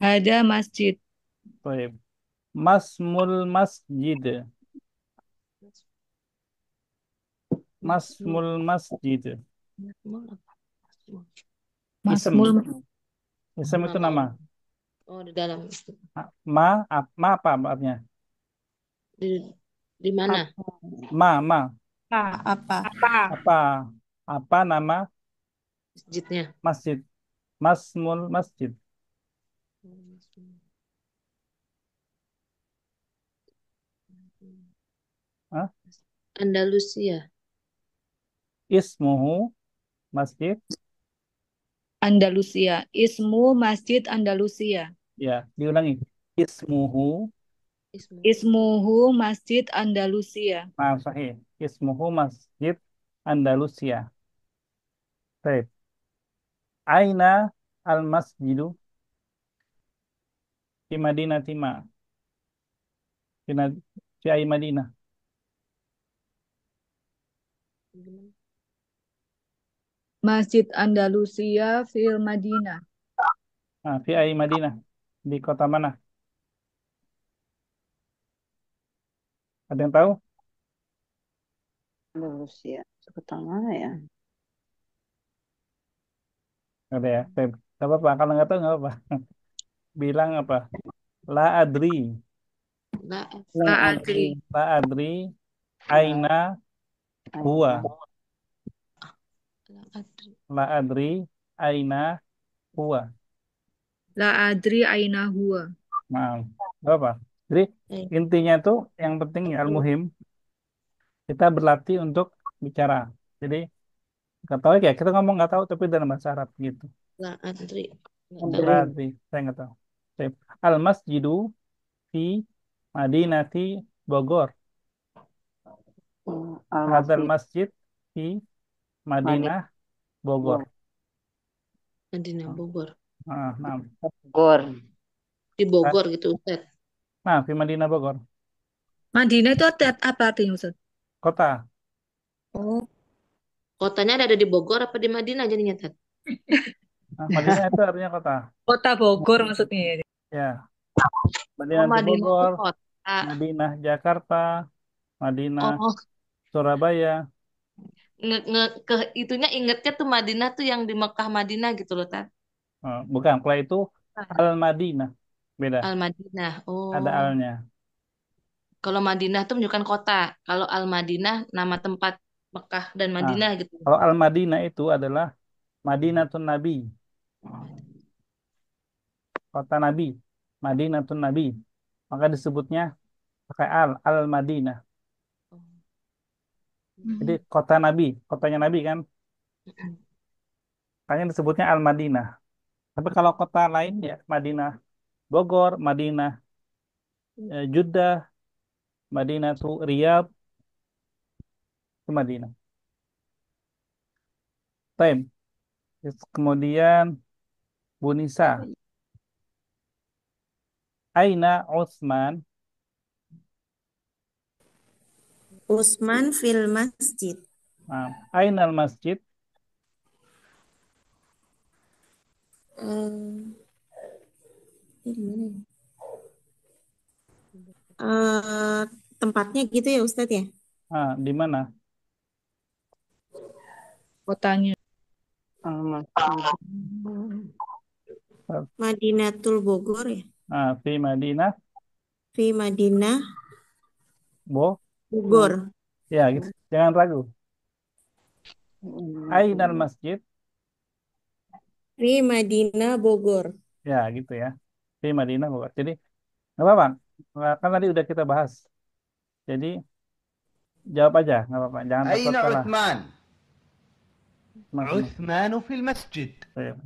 Ada masjid. Baik. Masmul masjid. Masmul masjid. Masmul. Ism itu nama. Oh, di dalam. Ma apa artinya? Di mana? Ma. Apa? Apa nama Masjidnya. masjid? Masmul masjid. Hah? Andalusia. Ismuhu masjid. Andalusia. Ismu Masjid Andalusia. Ya, diulangi. Ismuhu. Ismuhu Masjid Andalusia. Sahih. Ismuhu masjid Andalusia. Baik. Aina al-masjidu fi Madinati ma. Fi, fi ay Madinah. Masjid Andalusia fil Madinah. Nah, fi ay Madinah. Di kota mana? Ada yang tahu? Andalusia. Kota mana ya? Ada ya. Baik. Gak apa-apa. Kalau nggak tahu nggak apa-apa. Bilang apa? La adri. La La Adri. La adri. Aina huwa. la adri. La adri. Aina huwa. La adri aina huwa. Nah, nggak apa. Jadi Eh, intinya tuh yang penting al-muhim kita berlatih untuk bicara. Jadi nggak tahu ya kita ngomong nggak tahu tapi dalam bahasa Arab gitu. la adri. Nggak tahu. Adri. Berarti saya nggak tahu. Sip. Al-masjidu fi Madinati Bogor. Hadal Al-Masjid. masjid fi Madinah Bogor. Madinah Bogor. Nah, Bogor. Di Bogor gitu Ustaz. nah, fi Madinah Bogor. Madinah itu apa artinya Ustaz? Kota. Oh, Kotanya ada di Bogor apa di Madinah jadinya Ustaz? Nah, Madinah itu artinya kota. kota Bogor maksudnya ya. Ya, Oh, Madinah itu Madinah itu Bogor, kota. Madinah Jakarta, Madinah Oh, Surabaya. itunya ingetnya tuh Madinah tuh yang di Mekah Madinah gitu loh, Tat. Bukan, kalau itu Al-Madinah. Beda, Al-Madinah. ada Oh, alnya. kalau Madinah tuh menunjukkan kota. Kalau Al-Madinah nama tempat Mekah dan Nah, Madinah gitu. kalau Al-Madinah itu adalah Madinatun Nabi, kota Nabi, Madinatun Nabi. Maka disebutnya pakai Al-Madinah. Jadi kota Nabi, kotanya Nabi kan, makanya disebutnya Al-Madinah. Tapi kalau kota lain ya Madinah Bogor, Madinah Jeddah, Madinah tuh Riyadh, itu Madinah. Time. Kemudian Bunisa. Aina Utsman. Usman fil masjid. Aina al-masjid. Eh, ini gimana ya? Eh, tempatnya gitu ya Ustadz ya? Di mana? Kotanya. Al-Masjid. Madinatul Bogor ya? Fi Madinah Fi Madinah Bogor. Bogor. Ya, gitu. Jangan ragu. Aina al-masjid. Fi Madinah Bogor. Ya, gitu ya. Fi Madinah Bogor. Jadi, nggak apa-apa. Kan tadi udah kita bahas. Jadi, jawab aja. Nggak apa-apa. Jangan takut أين salah. عثمان؟ عثمان في المسجد.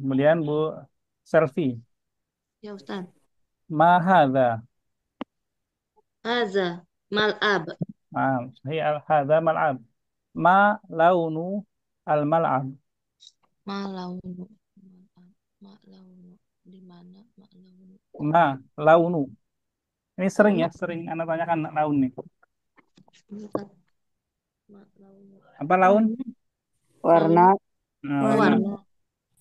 Kemudian Bu Selfie. Ya Ustaz. Ma hadza. Haza mal'ab. Sahih hadza mal'ab. Ma launu al-mal'ab. Malaunu. Malaunu. Di mana malaunu? Ma launu. Ini sering ya, sering Anda tanyakan laun nih. Malaunu. Apa laun? Warna. Warna. Warna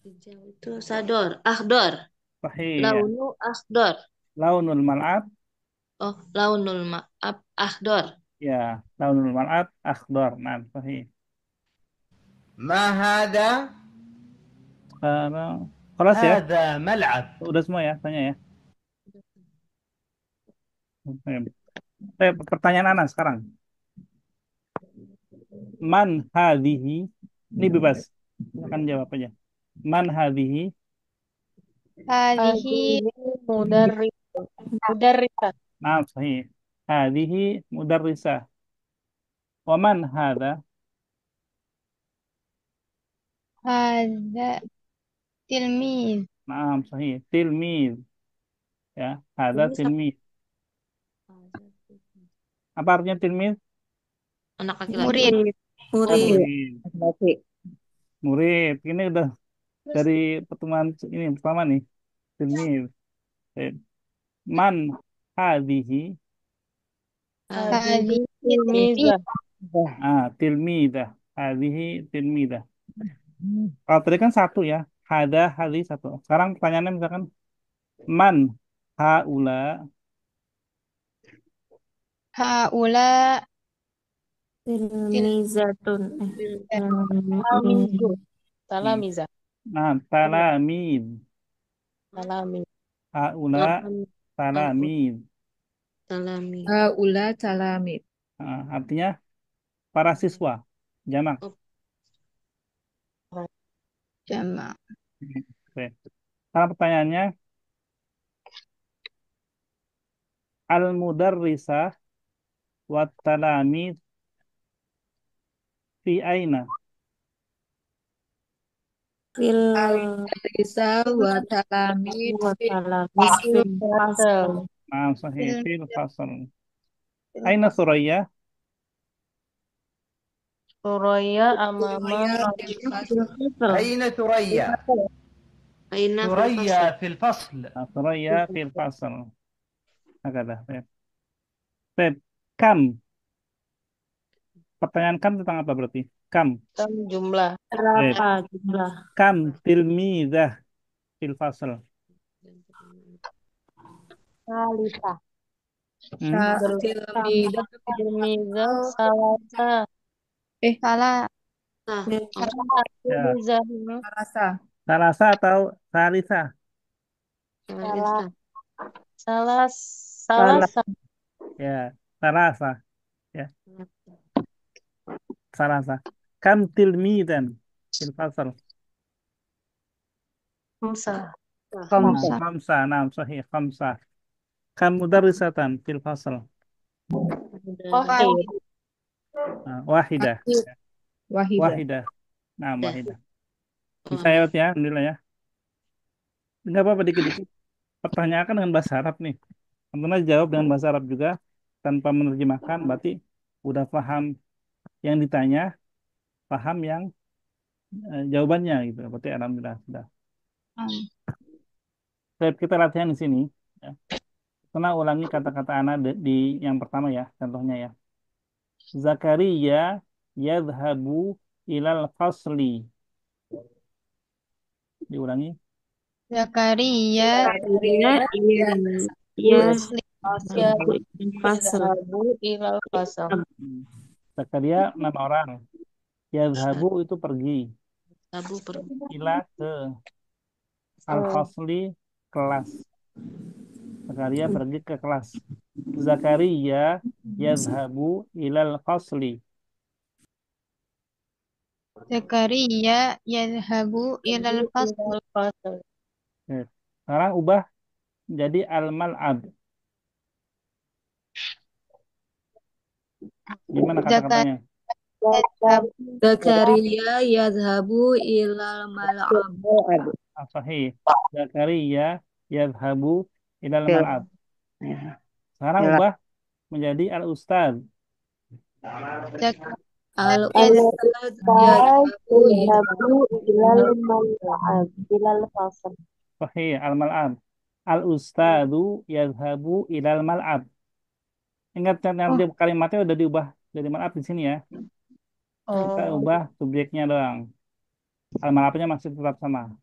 hijau itu sador. Akhdor. Sahih. Launu akhdor. Launul mal'ab. Oh, launul ma'ab akhdor. Ya, launul mal'ab akhdar. Nah, sahih. ما هذا؟ Sekarang, kelas ya? هذا ملعب. Udah semua ya, tanya ya. Pertanyaan Ana sekarang. Man hadhihi? Ini bebas. Akan jawab aja. Man hadhihi? Hadhihi mudarrisah. Nah, sahih. Hadhihi mudarrisah. Wa man hadha? Hadza tilmiz. Nah, sahih. Tilmiz. Ya, hadha Ini tilmiz. Apa artinya tilmiz? anak laki-laki. Murid. Murid. Murid. Murid. Ini udah dari pertemuan ini pertama nih. Tilmid. Eh, Man hadhihi. Hadhihi هذه tilmizah. Tilmidah. Hadhihi tilmidah. Kalau tadi kan satu ya. Hadhi satu. Sekarang pertanyaannya misalkan man haula. هؤلاء Tilmizatun. Talamizu. Talamizah. Talamid. Talamiz. Haula talamid. Talami. Haula talamid. Artinya para siswa. Jamak. جمع Oke. Sekarang pertanyaannya al-mudarrisah wa talamid fi aina. Fil Bisa wa talamid wa fil talamis fil fasl. Sahih fil fasl. Aina Suraya? Suraya amama fil Fil fasl. fasl. أين ثريا؟ Aina fil ثريا fasl. في الفصل. Suraya fil fasl. Hakadah. Baik. Kam. Pertanyaan kam tentang apa berarti? Kam. Kam jumlah. Berapa jumlah? Kam tilmidah fil fasl. ثالثة Tilmidah Tilmizah salasa. salah Fil Ya. Tilmizah rasa. Salasa atau salisa? Salisa. salasa. Ya. Salasa. Ya. Salasa. Kam tilmidan fil fasl. Khamsa. Khamsa. Sahih. Khamsa. Kam mudarrisatan fil fasl. Wahid. Wahidah. Wahidah. Wahidah. Dah. Wahidah. Bisa ya, ya, alhamdulillah ya. Enggak apa-apa dikit-dikit. Pertanyakan dengan bahasa Arab nih. Tentunya jawab dengan bahasa Arab juga tanpa menerjemahkan. Berarti udah paham yang ditanya, paham yang jawabannya gitu. Berarti alhamdulillah sudah. Baik, kita latihan di sini. Ya. Karena ulangi kata-kata ana di yang pertama ya, contohnya ya. Zakaria yadhabu ilal fasli. Diulangi. Zakaria Yadhabu ilal fasal. Zakaria nama orang. Yadhabu itu pergi. Tabu pergi. Ila ke al-fasli kelas. Zakaria pergi ke kelas. Zakaria yadhabu ilal fasli. Zakaria yadhabu ilal fasl. Sekarang ubah jadi al-mal'ab. Gimana kata-katanya? Zakaria yadhabu ilal mal'ab. Sahih. Zakaria yadhabu ilal mal'ab. Sekarang ubah menjadi al-ustad. Al-ustad yadhabu ilal fasl. Sahih. Al-mal'ab. Al-ustadu yadhabu ilal mal'ab. Ingat nanti kalimatnya udah diubah dari mal'ab di sini ya. Kita ubah subjeknya doang. Al-mal'abnya masih tetap sama.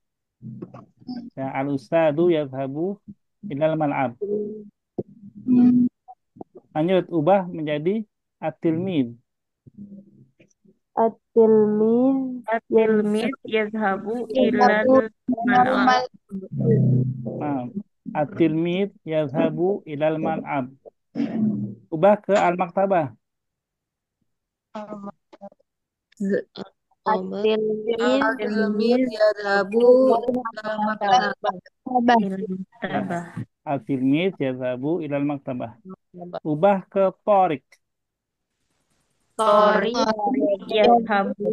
Ya, al-ustadu yadhabu ilal mal'ab. Lanjut, ubah menjadi at-tilmid. At-tilmiz yadhabu ilal mal'ab. At-tilmid yadhabu ilal mal'ab. Ubah ke al-maktabah. Al-tilmid yadhabu ilal maktabah. Al-tilmid yadhabu ilal maktabah. Ubah ke torik. Torik yadhabu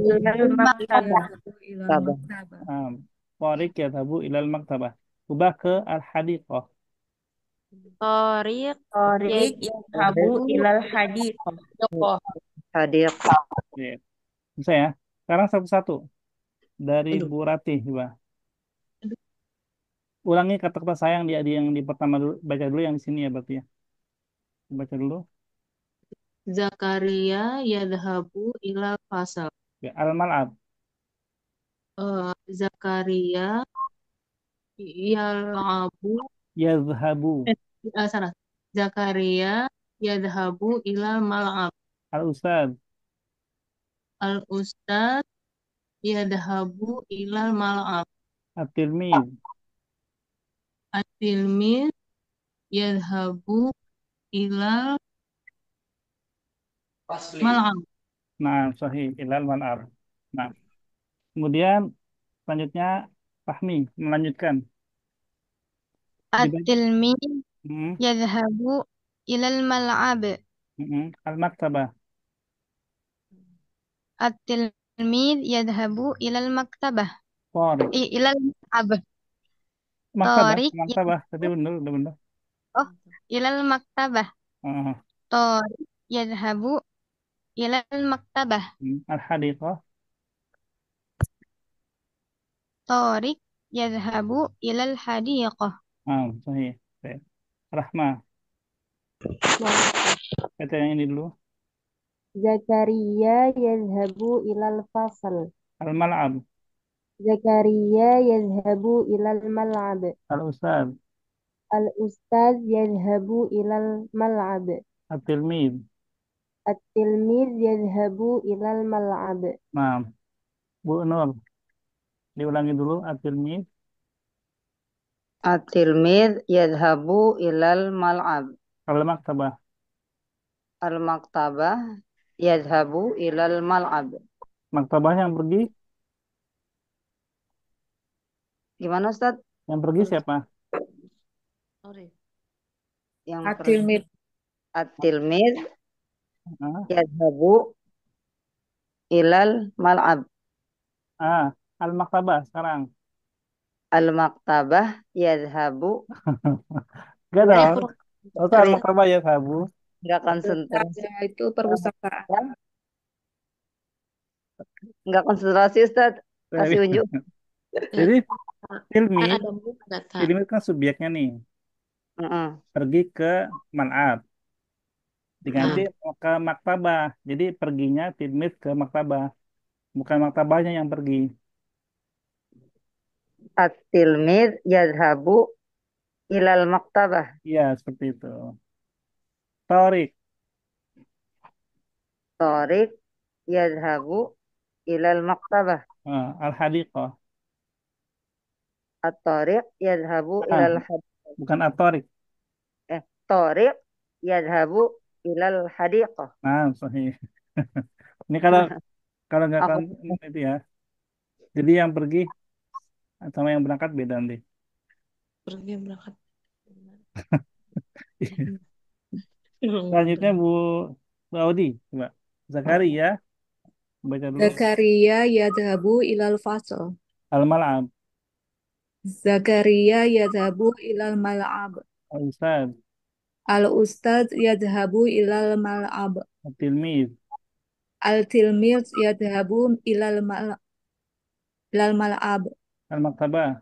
ilal maktabah. Torik yadhabu ilal maktabah. Ubah ke al-hadiqah. Torik yadhabu ilal hadiqah. Hadir. Bisa ya. Sekarang satu-satu. dari Aduh. Bu Ratih, coba. Ulangi kata-kata sayang di yang di pertama dulu, baca dulu yang di sini ya berarti ya. Baca dulu. Zakaria yadhabu ilal fasal. Ya, al-mal'ab. Zakaria yal'abu Yazhabu. salah. Zakaria yadhabu ilal mal'ab. Al-ustad. Al-ustad yadhabu ilal mal'ab. At-tilmid. At-tilmiz yadhabu ilal mal'ab. Nah, sahih. Ilal mal'ab. Nah, kemudian selanjutnya Fahmi melanjutkan. Dibaca. At-tilmid Hmm, yadhabu ilal mal'ab. Al-maktabah. At-tilmid yadhabu ilal maktabah. Tariq. Ilal mal'ab. Maktabah. Tariq Maktabah. Tadi benar, udah benar. oh ilal maktabah. Ah, Tariq yadhabu ilal maktabah. Al-hadiqah. Tariq yadhabu ilal hadiqah. Sahih. Baik. Rahmah. Baca yang ini dulu. Zakaria yadhabu ilal fasal. Al-mal'ab. Zakaria yadhabu ilal mal'ab. Al-ustad. Al-ustaz yadhabu ilal mal'ab. At-tilmid. At-tilmid yadhabu ilal mal'ab. Nah, Bu Nur. Diulangi dulu. At-tilmid. At-tilmid yadhabu ilal mal'ab. Al-maktabah. Al-maktabah yadhabu ilal mal'ab. Maktabah yang pergi. Gimana Ustaz? Yang pergi siapa? Sorry. Yang At-tilmid. At-tilmid Ah, yadhabu ilal mal'ab. Al-maktabah sekarang. Al-maktabah yadhabu. Enggak Saya dong. kurang Itu al-maktabah ya, Sabu. Nggak konsentrasi. Ada itu perpustakaan. Nggak konsentrasi Ustaz. Kasih unjuk. Jadi kan tilmid, ada mungkin ada tak. tilmid kan subjeknya nih. Mm-mm. Pergi ke man'ab. Diganti ke maktabah. Jadi perginya tilmid ke maktabah. Bukan maktabahnya yang pergi. At-tilmid yadhabu ilal maktabah. Iya, seperti itu. Torik. Tariq yadhabu ilal maktabah. Al-hadiqah. At-tariq yadhabu Ah, ilal hadiqah. bukan atorik. Tariq yadhabu ilal hadiqah. Sahih. Ini kalau kalau nggak Aku kan itu ya. Jadi yang pergi sama yang berangkat beda nanti. Pergi berangkat. Selanjutnya Bu Audi, coba. Zakaria, baca dulu. Zakaria yadhabu ilal fasal. Al-mal'ab. Zakaria yadhabu ilal mal'ab. Al-ustad. Al-ustad yadhabu ilal mal'ab. Al-tilmid. Al-tilmiz yadhabu ilal mal'ab. Al-maktabah.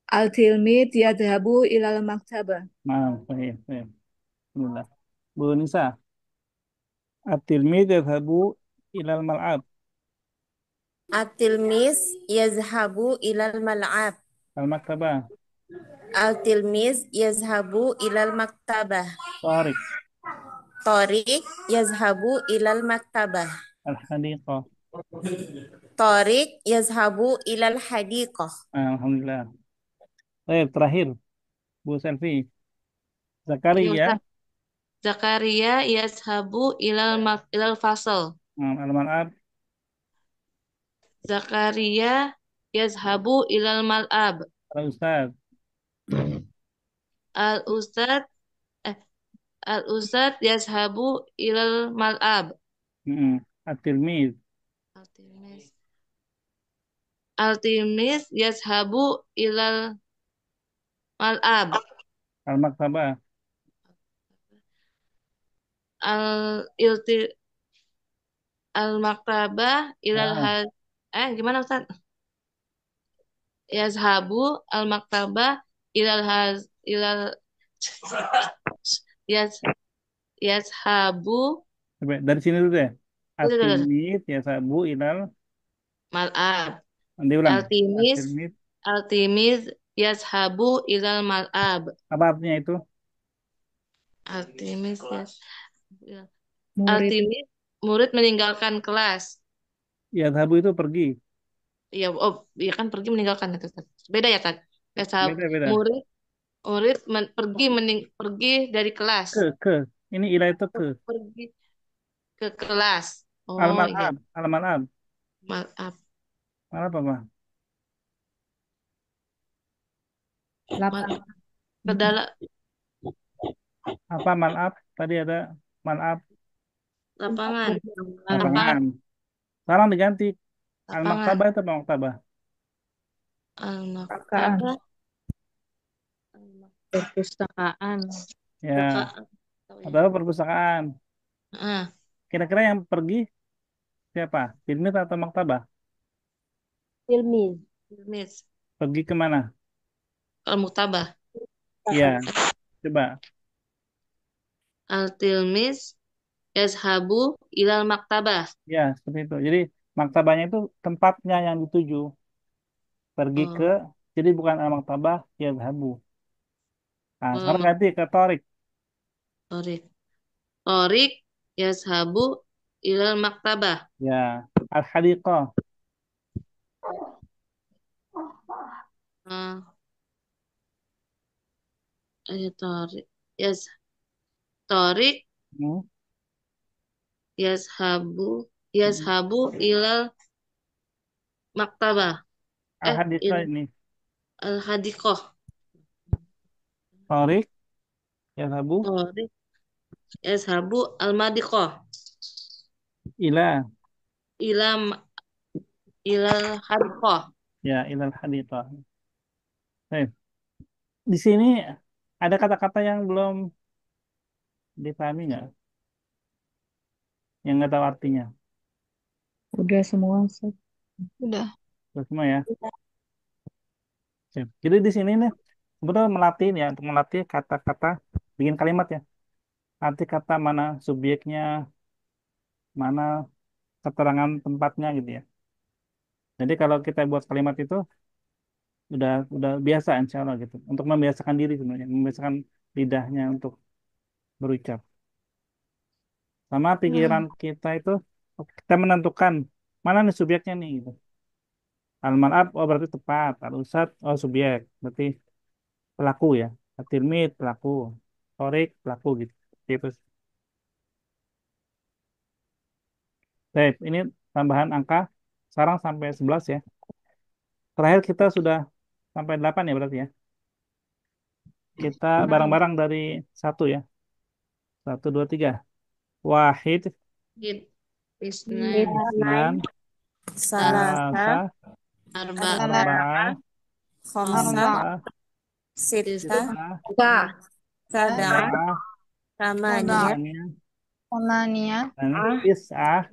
Al-tilmiz yadhabu ilal maktabah. Sahih, sahih. Alhamdulillah. Bu Nisa. At-tilmid yadhabu ilal mal'ab. At-tilmiz yazhabu ilal mal'ab. Al-maktabah. Al-tilmiz yazhabu ilal maktabah. Tariq. Tariq yazhabu ilal maktabah. Al-hadiqah. Tariq yazhabu ilal hadiqah. Alhamdulillah. Baik, terakhir. Bu Selvi. Iya, Zakaria. Ustaz. Zakaria yashabu ilal fasal. Al-mal'ab. Zakaria yazhabu ilal mal'ab. Al-ustad. Al-ustad Al-ustad yazhabu ilal mal'ab. At-tilmid. Al-tilmiz Al-tilmiz yazhabu ilal mal'ab. Al-maktabah. Al-ilti Al-maktabah ilal Ah, Gimana Ustaz? Yazhabu al-maktabah ilal yaz yazhabu Coba dari sini dulu deh. Udah, udah, udah. At-tilmid yasabu ilal. Mal'ab. Diulang. Altimis At-tilmid. Altimiz yazhabu ilal mal'ab. Apa artinya itu? Altimis Murid. Altimis murid meninggalkan kelas. Yadhabu itu pergi. Iya, iya kan pergi meninggalkan itu. Ustaz. Beda ya, Tad? Beda-beda. Murid murid pergi dari kelas. Ke. Ini ila itu ke. Pergi ke kelas. Oh iya, Al-mal'ab. Al-mal'ab. mal'ab. Mal'ab apa? Lapangan. Ke dalam Apa mal'ab? Tadi ada mal'ab. lapangan. Lapangan. Sekarang diganti. Lapangan. Al-maktabah itu apa maktabah? Al-maktabah. Perpustakaan. Ya. Atau perpustakaan. Kira-kira yang pergi siapa? Tilmid atau maktabah? Tilmiz. Pergi kemana? Al-maktabah. Iya. Coba. Al-tilmiz yazhabu ilal maktabah. Ya, seperti itu. Jadi maktabahnya itu tempatnya yang dituju. Pergi ke, jadi bukan al-maktabah, yazhabu. Nah, sekarang ganti ke Torik. Torik yazhabu ilal maktabah. Ya, al-hadiqah. Torik Torik yazhabu ilal maktabah. Al-hadiqah ini. Al-hadiqah. Torik yazhabu. Torik yazhabu al-madiqah. Ilal hadiqah. Ya, ilal hadiqah. Di sini ada kata-kata yang belum dipahami nggak? Yang nggak tahu artinya. Udah semua, Ustaz. Udah. Udah semua ya. Sip. Jadi di sini nih sebetulnya melatih ya untuk melatih kata-kata bikin kalimat ya. Arti kata mana subjeknya, mana keterangan tempatnya gitu ya. Jadi kalau kita buat kalimat itu udah biasa insya Allah gitu. Untuk membiasakan diri sebenarnya, membiasakan lidahnya untuk berucap. Sama pikiran kita itu kita menentukan mana nih subjeknya nih gitu. Al-mar'ab oh berarti tepat, al-ustad oh subjek, berarti pelaku ya. At-tilmid pelaku, Torik pelaku gitu. Gitu. Baik, ini tambahan angka sekarang sampai 11 ya. Terakhir kita sudah sampai 8 ya berarti ya. Kita barang-barang dari satu ya. 1, 2, 3. Wahid, Isnan, Salasa, Arba'ah, Khamsa, Sitta, Sab'ah, Thamaniyah, Thamaniyah. Tis'ah,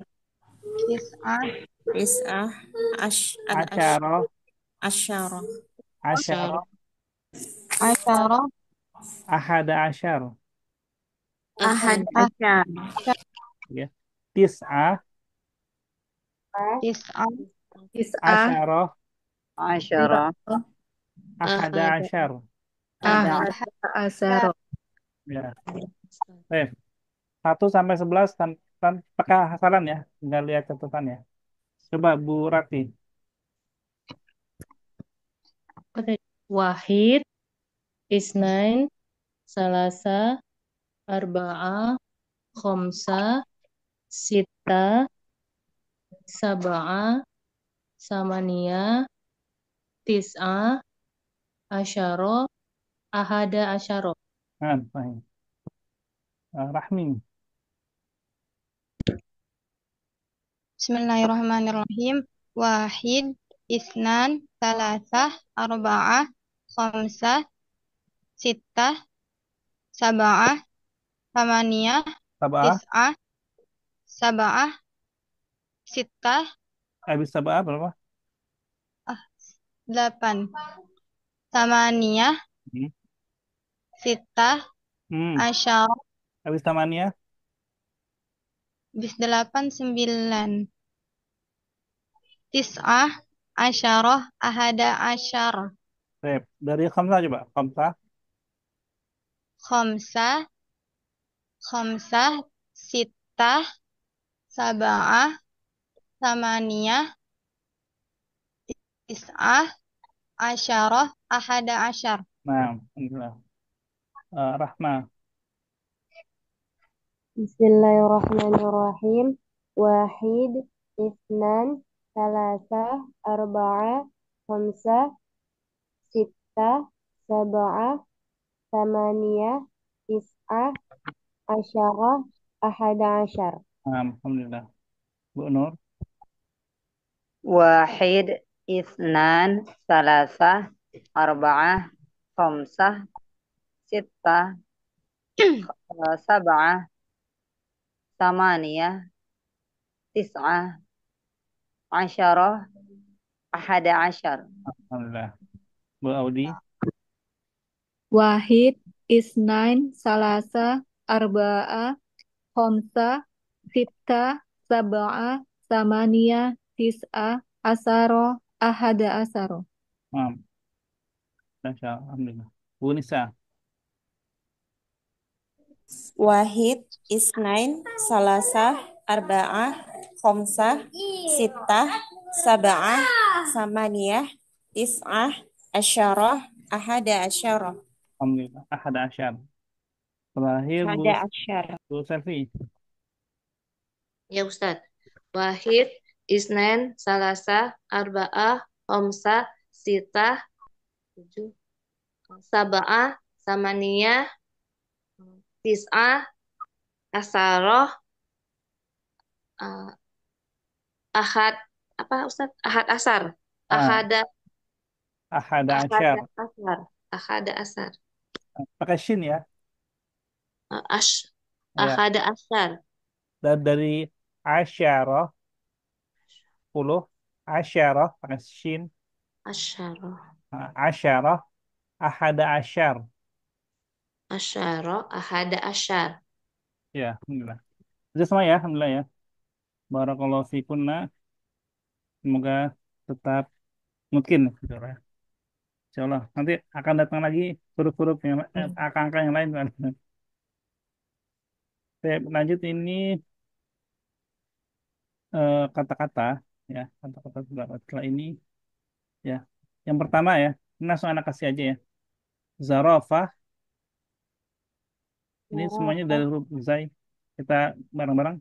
Tis'ah. Asyara, Asyara, Ahada Asyar. Ahad Asyar, Ya. Tis'ah, Asyara, Ahada Asyar. Asaro. Ya. Baik. 1 sampai 11 tanpa hafalan ya. Tinggal lihat catatannya. Coba Bu Rati. Wahid, Isnain, Salasa, Arba'ah, Khomsa, Sita, Sab'ah, Samaniyah, Tis'ah, Asyara, Ahada Asyara. Baik. Rahmi. Bismillahirrahmanirrahim. Wahid, Isnan, Salasah, Arba'ah, Khamsah, Sittah, Sab'ah, Thamaniyah, Sab'ah, Tis'ah, Sab'ah, Sittah, Habis sabah berapa? 8. Samaniyah, Hmm. Sittah, Hmm. Asyara, Habis tamannya? bis 8, 9. Tis'ah, Asyarah, Ahada Asyarah, Sip. Dari khamsah coba. Khamsah. Khamsah, Khamsah, Sittah, Sab'ah, Samaniyah, Tis'ah, Asyarah, Ahada Asyar. Nah, alhamdulillah. Rahma. Bismillahirrahmanirrahim. Wahid, isnan, salasa, arba'ah, khamsah, sittah, sab'ah, thamaniyah, tis'ah, asyarah, ahada asyar. Nah, alhamdulillah. Bu Nur. Wahid, isnan, salasah, arba'ah, khamsah, sittah, sab'ah, samaniyah, tis'ah, asyarah, ahada asyar. Alhamdulillah. Bu Audi. Wahid, isnain, salasa, arba'ah, khamsah, sittah, sab'ah, samaniyah, tis'ah, asaro, ahada asaro. Nah, Masya Allah. Alhamdulillah. Bu Nisa. Wahid, isnain, salasah, arba'ah, khomsah, sittah, sab'ah, samaniyah, tis'ah, asyarah, ahada asyarah. Alhamdulillah. Ahad Asyar. Terakhir Ahada asyarah. Bu Selvi. Ya Ustadz. Wahid, isnen, salasa, arba'ah, khamsah, sitah, 7, sab'ah, samaniyah, tis'ah, asaroh, ah, ahad, apa Ustadz? Ahad asar. Ah, Ahada, Ahad ahada Asyar. asar. Ahada asar. Pakai shin ya. Ash, Ya. ahada asar. Dan dari Asyarah 10, Asyarah pakai shin. Asyarah. Asyarah Ahada Asyar. Asyarah, ahada asyar. Ya, alhamdulillah. Itu semua ya, alhamdulillah ya. Barakallahu fikunna. Semoga tetap mungkin gitu ya. Insya Allah. Nanti akan datang lagi huruf-huruf yang angka-angka yang lain kan. Saya lanjut ini kata-kata ya, kata-kata setelah ini ya. Yang pertama ya, ini langsung anak kasih aja ya. Zarafah, ini semuanya dari huruf zai. Kita bareng-bareng.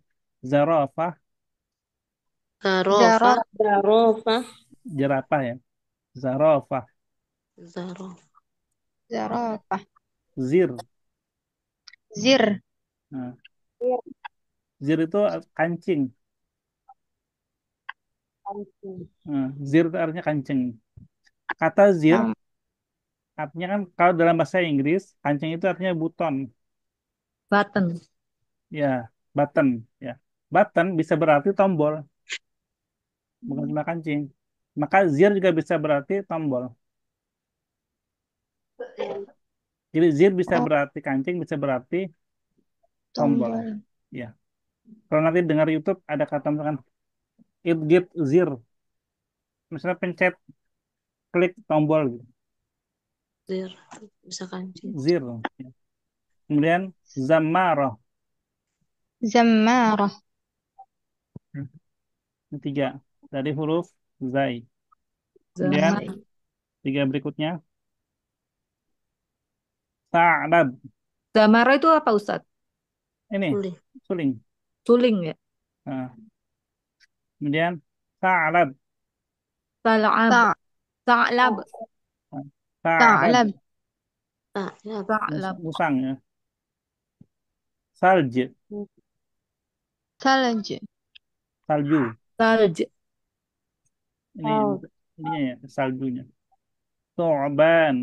Zarafah, Zarofah, Zarah, Zarofah, jerapah ya. Zarafah, zarof, Zarafah, zir. Zir, Nah, zir itu kancing. Nah, zir itu artinya kancing. Kata zir Nam- artinya kan kalau dalam bahasa Inggris, kancing itu artinya buton. Button. Ya, button. Ya, button bisa berarti tombol, bukan cuma kancing. Maka zir juga bisa berarti tombol. Jadi zir bisa oh, berarti kancing, bisa berarti tombol. tombol, Ya. Kalau nanti dengar YouTube ada kata misalkan it get zir, misalnya pencet klik tombol gitu. zir, bisa kancing. Zir. Ya. Kemudian zamarah. Zammarah, Ini tiga dari huruf zai. Kemudian Zaman. tiga berikutnya sa'lab. Zamara itu apa Ustadz? Ini Boleh. suling. Suling ya? Nah, kemudian sa'lab. Sal'ab. Ta, Sa'lab. Nah, sa'lab. Ta'lab, Tak, ya. Sa'lab. Musang ya. Salj. Salj, Salju. Salj. Ini ininya ya, saljunya. Tu'ban.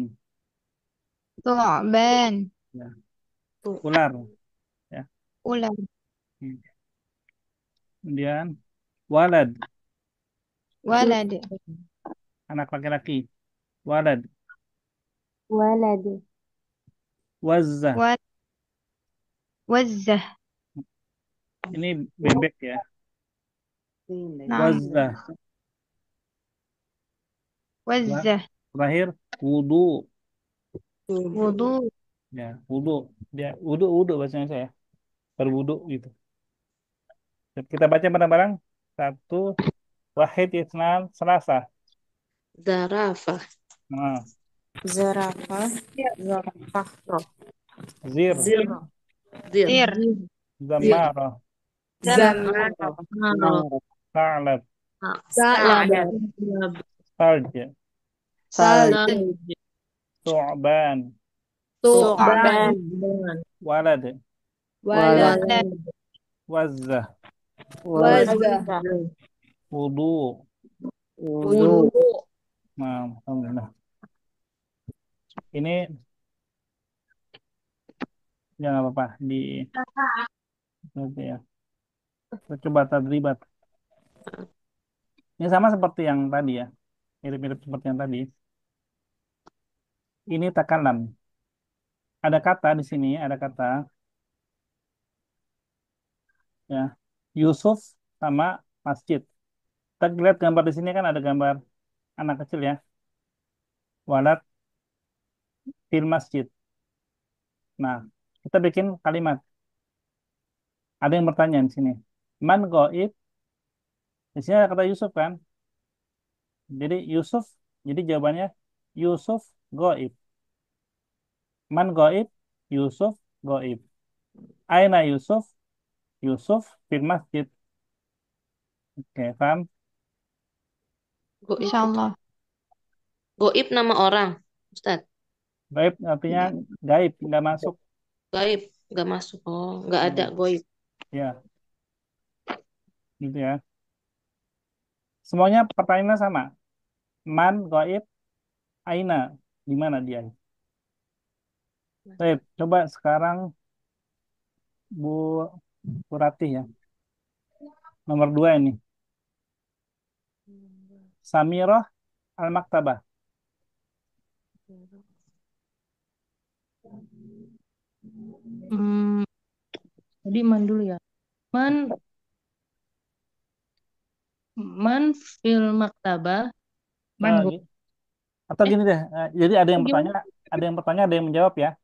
Thu'ban, Ya. Tuh, Ular. Ya. Ular, Hmm. Kemudian walad. walad, Anak laki-laki. Walad. walad, Wazzah. wa- wazzah, Ini bebek ya. naam, Wazzah. wazzah, Terakhir wudu. wudu, Ya, wudu. Dia wudu bahasanya saya. Berwudu gitu. Kita baca bareng-bareng. Satu, wahid, isnan, selasa. Zarafah. Nah, Zarafah. Zarafah. zir, Zir. Zir. zir, zamarah, zamaro, Maro. ta'lab, Sa'lab. farj, salj, su'ban, Su'ban. Su'ban. walad, Walad. walad, wazzah, Wazzah. wudu. Wudu. Nah, alhamdulillah. Ini jangan apa-apa di nanti ya. Kita coba tadribat. Ini sama seperti yang tadi ya. Mirip-mirip seperti yang tadi. Ini takalam. Ada kata di sini, ada kata ya. Yusuf sama masjid. Kita lihat gambar di sini kan ada gambar anak kecil ya. Walad fil masjid. Nah, kita bikin kalimat. Ada yang bertanya di sini. Man goib. Di sini ada kata Yusuf kan. Jadi Yusuf. Jadi jawabannya Yusuf goib. Man goib. Yusuf goib. Aina Yusuf. Yusuf fil masjid. Oke, paham? Goib. insyaallah, Goib nama orang, Ustaz. Gaib artinya gaib, nggak masuk. Gaib, nggak masuk. Oh, nggak ada goib. Ya, gitu ya. Semuanya pertanyaannya sama. Man goib. Aina. Di mana dia? Baik, coba sekarang Bu Ratih ya. Nomor 2 ini. Samirah Al-Maktabah. Jadi man dulu ya. Man fil maktabah. Man Eh, go. Atau gini deh. Jadi ada yang Gimana? bertanya, ada yang menjawab ya.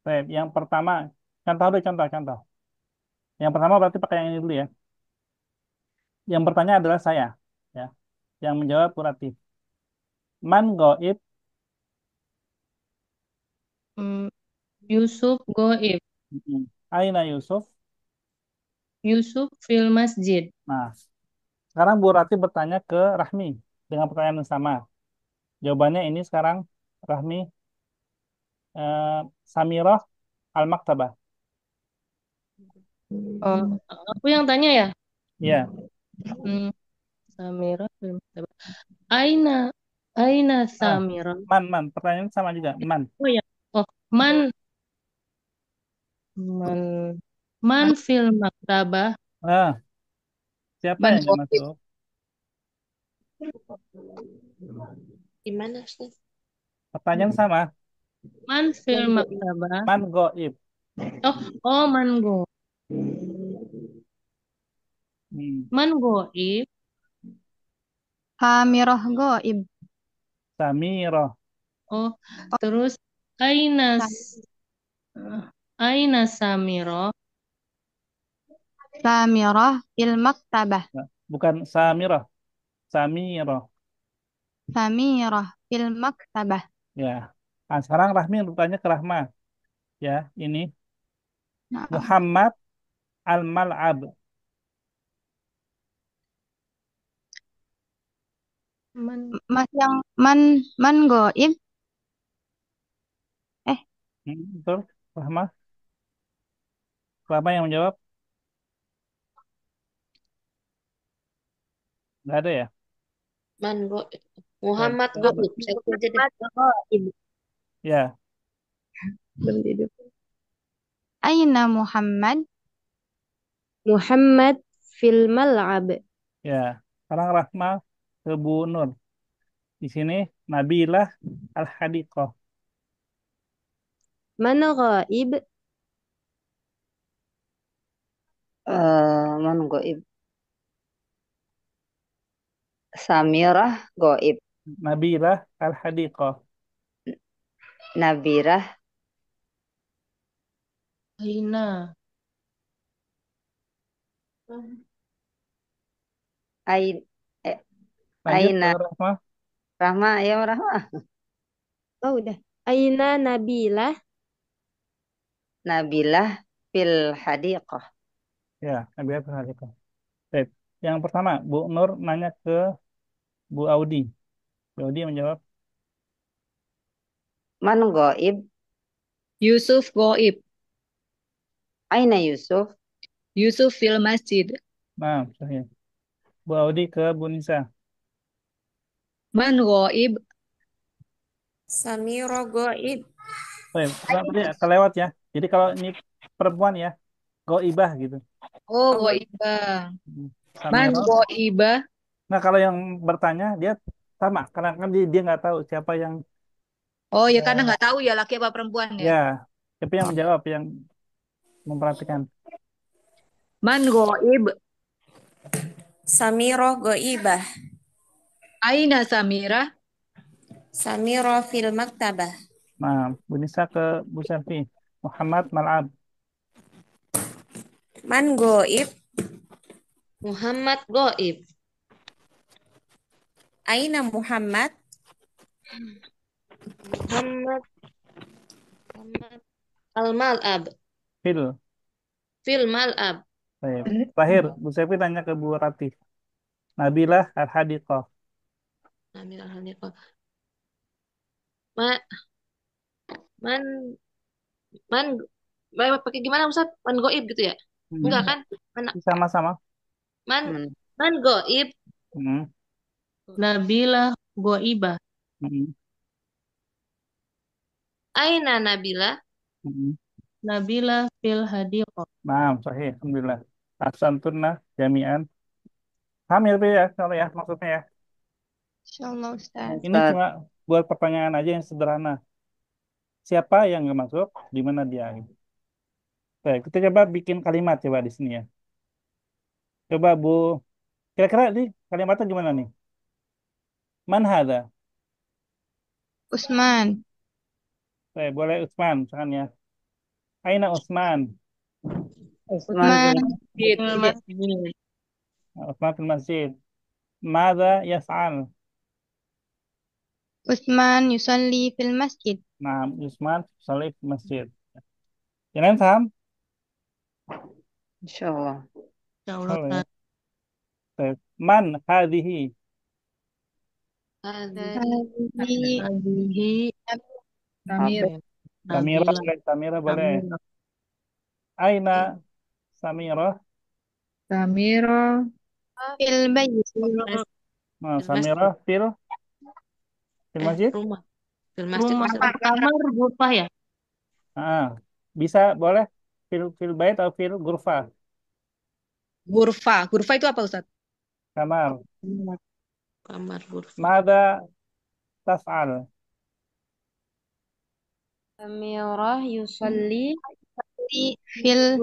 Baik, yang pertama, contoh. Yang pertama berarti pakai yang ini dulu ya. Yang bertanya adalah saya, ya. Yang menjawab Bu Ratih. Man goib. Yusuf goib. Aina Yusuf. Yusuf fil masjid. Nah, sekarang Bu Ratih bertanya ke Rahmi dengan pertanyaan yang sama. Jawabannya ini sekarang Rahmi, Samirah Al-Maktabah. Oh, aku yang tanya ya. Iya. Samira fil maktabah. Aina Samira. Man. Pertanyaan sama juga. Man. Oh ya. Oh, man fil maktabah. Siapa man yang nggak masuk? Gimana, Ustaz? Pertanyaan sama. Man fil maktabah. Man goib. Man go. Man goib. Samirah goib, Samirah. Oh, terus Aina Samira. Samirah fil maktabah, Bukan Samirah. Samirah. Samirah fil maktabah, Ya. Nah, sekarang Rahmi bertanya ke Rahma. Ya, ini nah, Muhammad Al-Mal'ab. mas yang man goib, Betul, Rahma. Rahma yang menjawab. Nggak ada ya? Man goib. Muhammad goib. Saya aja deh. Ya. Aina Muhammad, Muhammad fil mal'ab. Ya. Sekarang Rahma ke Bu Nur. Di sini Nabilah Al-Hadiqah. Man ghaib? Man goib. Samirah goib. Nabilah Al-Hadiqah. Nabirah. Aina. Ain, eh, Lanjut Aina. ke Rahma. Rahma, ayo Rahma. Oh, udah. Aina Nabilah? Nabilah fil hadiqah. Ya, Nabilah Al-Hadiqah. Baik. Yang pertama, Bu Nur nanya ke Bu Audi. Bu Audi menjawab, Man goib. Yusuf goib. Aina Yusuf. Yusuf fil masjid. nah, sahih. Bu Audi ke Bu Nisa. Man goib. Samiro goib. Baik, tadi kelewat ya. Jadi kalau ini perempuan ya, goibah gitu. Oh, Oh, goibah. Man Samiro. goibah. Nah, kalau yang bertanya dia sama, karena kan dia nggak tahu siapa yang Oh ya karena nggak tahu ya laki apa perempuan ya. ya, siapa yang menjawab, yang memperhatikan. Man goib. Samiro goibah. Aina Samira. Samiro fil maktabah. Nah, Bu Nisa ke Bu Selvi. Muhammad Mal'ab. Man goib. Muhammad goib. Aina Muhammad. Muhammad Muhammad al-mal'ab. Fil. Fil mal'ab. Baik. Terakhir, Bu Selvi tanya ke Bu Ratih. Nabilah Al-Hadiqah. Amir al-Haniqah. Ma, man, man, pakai gimana Ustaz? Man goib gitu ya? Enggak kan? Man, Sama-sama. man, man goib. Hmm. Nabilah goibah. Hmm. Aina Nabila. Hmm. Nabilah fil hadiqah. Nah, sahih. Alhamdulillah. Ahsantunna jami'an. Paham ya, Bi, ya, kalau ya maksudnya ya. Insyaallah Ustaz. Ini cuma buat pertanyaan aja yang sederhana. Siapa yang nggak masuk, di mana dia? Gitu. Baik, kita coba bikin kalimat coba di sini ya. Coba Bu, kira-kira nih kalimatnya gimana nih? Man hadza? Usman. Baik, boleh Utsman, misalkan ya. Aina Utsman? Usman. Masjid. Fil Iya. masjid. Utsman fil masjid. Mada yas'al? Usman yusalli fil masjid. Nah, Utsman salih fil masjid. Yang lain paham? Insyaallah. Insyaallah Oh, ya. Ustaz. Baik. Man hadhihi? Hadhihi Hadhihi Samir. Samira Nabila. boleh, Samira boleh. Samira. Aina Samira? Samira. fil bayt. Nah, Fil masjid. Samira fil masjid? Rumah. Fil masjid Rumah Ustaz. kamar ghurfah ya? Ah, bisa boleh fil bait atau fil gurfa Gurfa. Gurfa itu apa Ustaz? kamar. Kamar ghurfah. Mada tas'al? Samirah yusalli Fil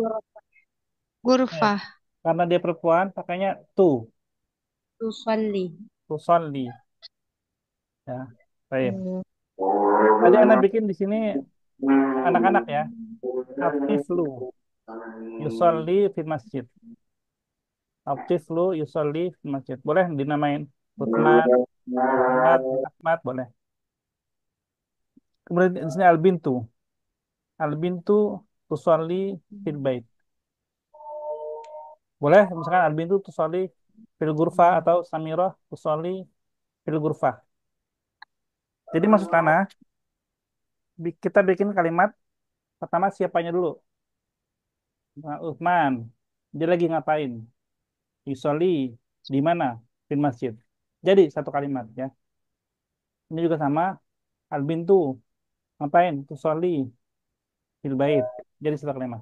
ghurfah. Karena dia perempuan pakainya tusalli. tusolli ya. Baik. Hmm. Tadi Anda bikin di sini anak-anak ya. Atiflu yusolli fil masjid. Atiflu yusolli fil masjid. Boleh dinamain Utsman, Muhammad, Ahmad boleh. Kemudian di sini al-bintu. Al-bintu tusolli fil bait. Boleh misalkan al-bintu tusolli fil ghurfa atau Samirah tusolli fil ghurfa. Jadi maksud Ana, kita bikin kalimat pertama siapanya dulu. Nah, Uthman, dia lagi ngapain? Yusoli, di mana? Di masjid. Jadi satu kalimat ya. Ini juga sama. Al-bintu, ngapain? Tusoli, fil bait. Jadi satu kalimat.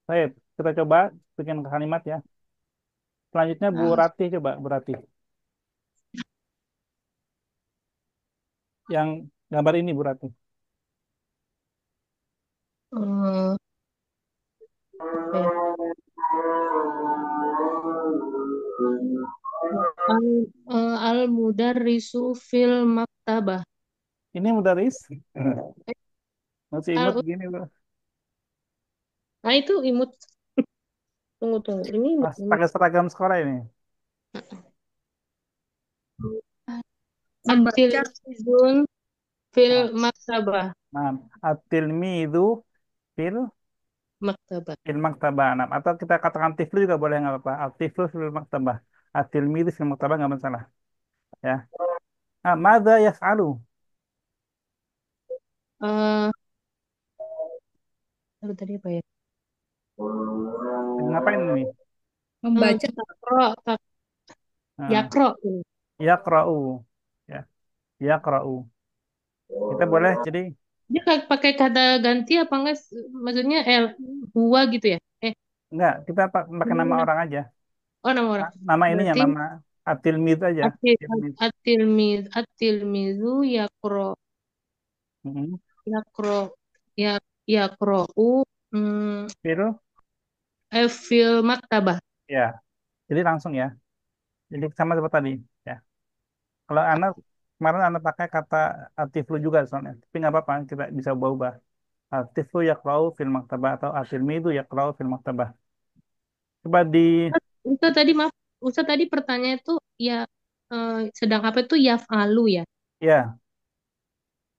Baik, kita coba bikin kalimat ya. Selanjutnya Bu Ah, Ratih, coba Bu Ratih. Yang gambar ini Bu Ratih. Eh, apa ya? Al, al-mudarrisu fil maktabah. Ini Mudaris. Masih imut Al, begini Bu. nah itu imut. Tunggu. Ini imut. Pas pakai seragam sekolah ini. Atil Membaca. mizun fil Nah, maktabah. nah, At-tilmidu fil fil maktabah. Nah, atau kita katakan tiflu juga boleh nggak apa-apa. At-tiflu fil maktabah. At-tilmidu fil maktabah nggak masalah. Ya. Nah, madza yaf'alu? Eh, tadi apa ya? Ngapain ini? Membaca. Takro, Nah, yakro. yaqra'u. Ya, yaqra'u. Kita boleh jadi Dia pakai kata ganti apa enggak? Maksudnya huwa gitu ya? enggak, kita pakai nama orang aja. Oh nama orang. Nama ini ya, Berarti nama at-tilmid aja. atil Tilmid. atilmizu Mm-mm. yakro ya yakrou hmm, Fil, fil maktabah. ya. Jadi langsung ya. Jadi sama seperti tadi. Ya. Kalau anak kemarin anak pakai kata atiflu juga soalnya. Tapi nggak apa-apa, kita bisa ubah-ubah. Atiflu yaqra'u fil maktabah atau atilmidu yaqra'u fil maktabah. Coba di Ustaz tadi maaf, Ustaz tadi pertanyaan itu ya sedang apa itu yaf'alu ya? ya,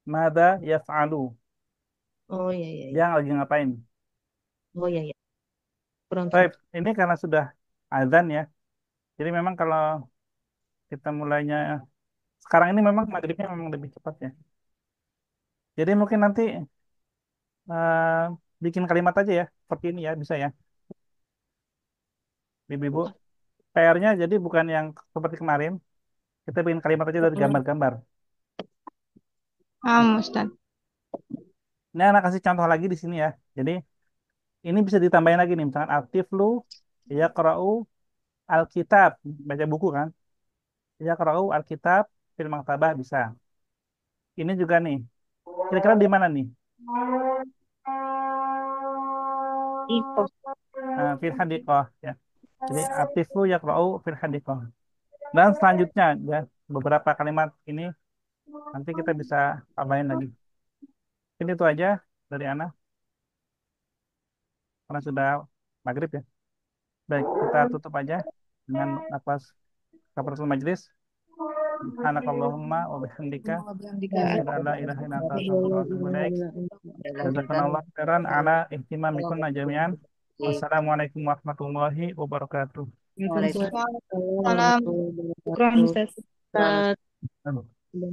mada yaf'alu. Oh iya iya iya. Dia lagi ngapain? Oh iya iya. Kurang tahu. Baik, ini karena sudah azan ya. Jadi memang kalau kita mulainya sekarang ini memang maghribnya memang lebih cepat ya. Jadi mungkin nanti eh, bikin kalimat aja ya, seperti ini ya, bisa ya, ibu-ibu. PR-nya jadi bukan yang seperti kemarin, kita bikin kalimat aja dari gambar-gambar. Ustaz. Ini anak kasih contoh lagi di sini ya. Jadi ini bisa ditambahin lagi nih, misalkan Atiflu yaqra'u alkitab, baca buku kan? Yaqra'u alkitab fil maktabah bisa. Ini juga nih, kira-kira di mana nih? Fil hadiqah ya. Jadi Atiflu yaqra'u fil hadiqah. Dan selanjutnya ya, beberapa kalimat ini nanti kita bisa tambahin lagi. Ini itu aja dari Ana karena sudah maghrib ya. Baik, kita tutup aja dengan nafas kafaratul majelis. Subhanakallahumma wa bihamdika asyhadu an la ilaha illa anta astaghfiruka wa atubu ilaik. Jazakallahu khairan ala ihtimamikum jami'an. Wassalamualaikum warahmatullahi wabarakatuh. Waalaikumsalam Salam. warahmatullahi wabarakatuh. Ustaz. Ustaz. Halo.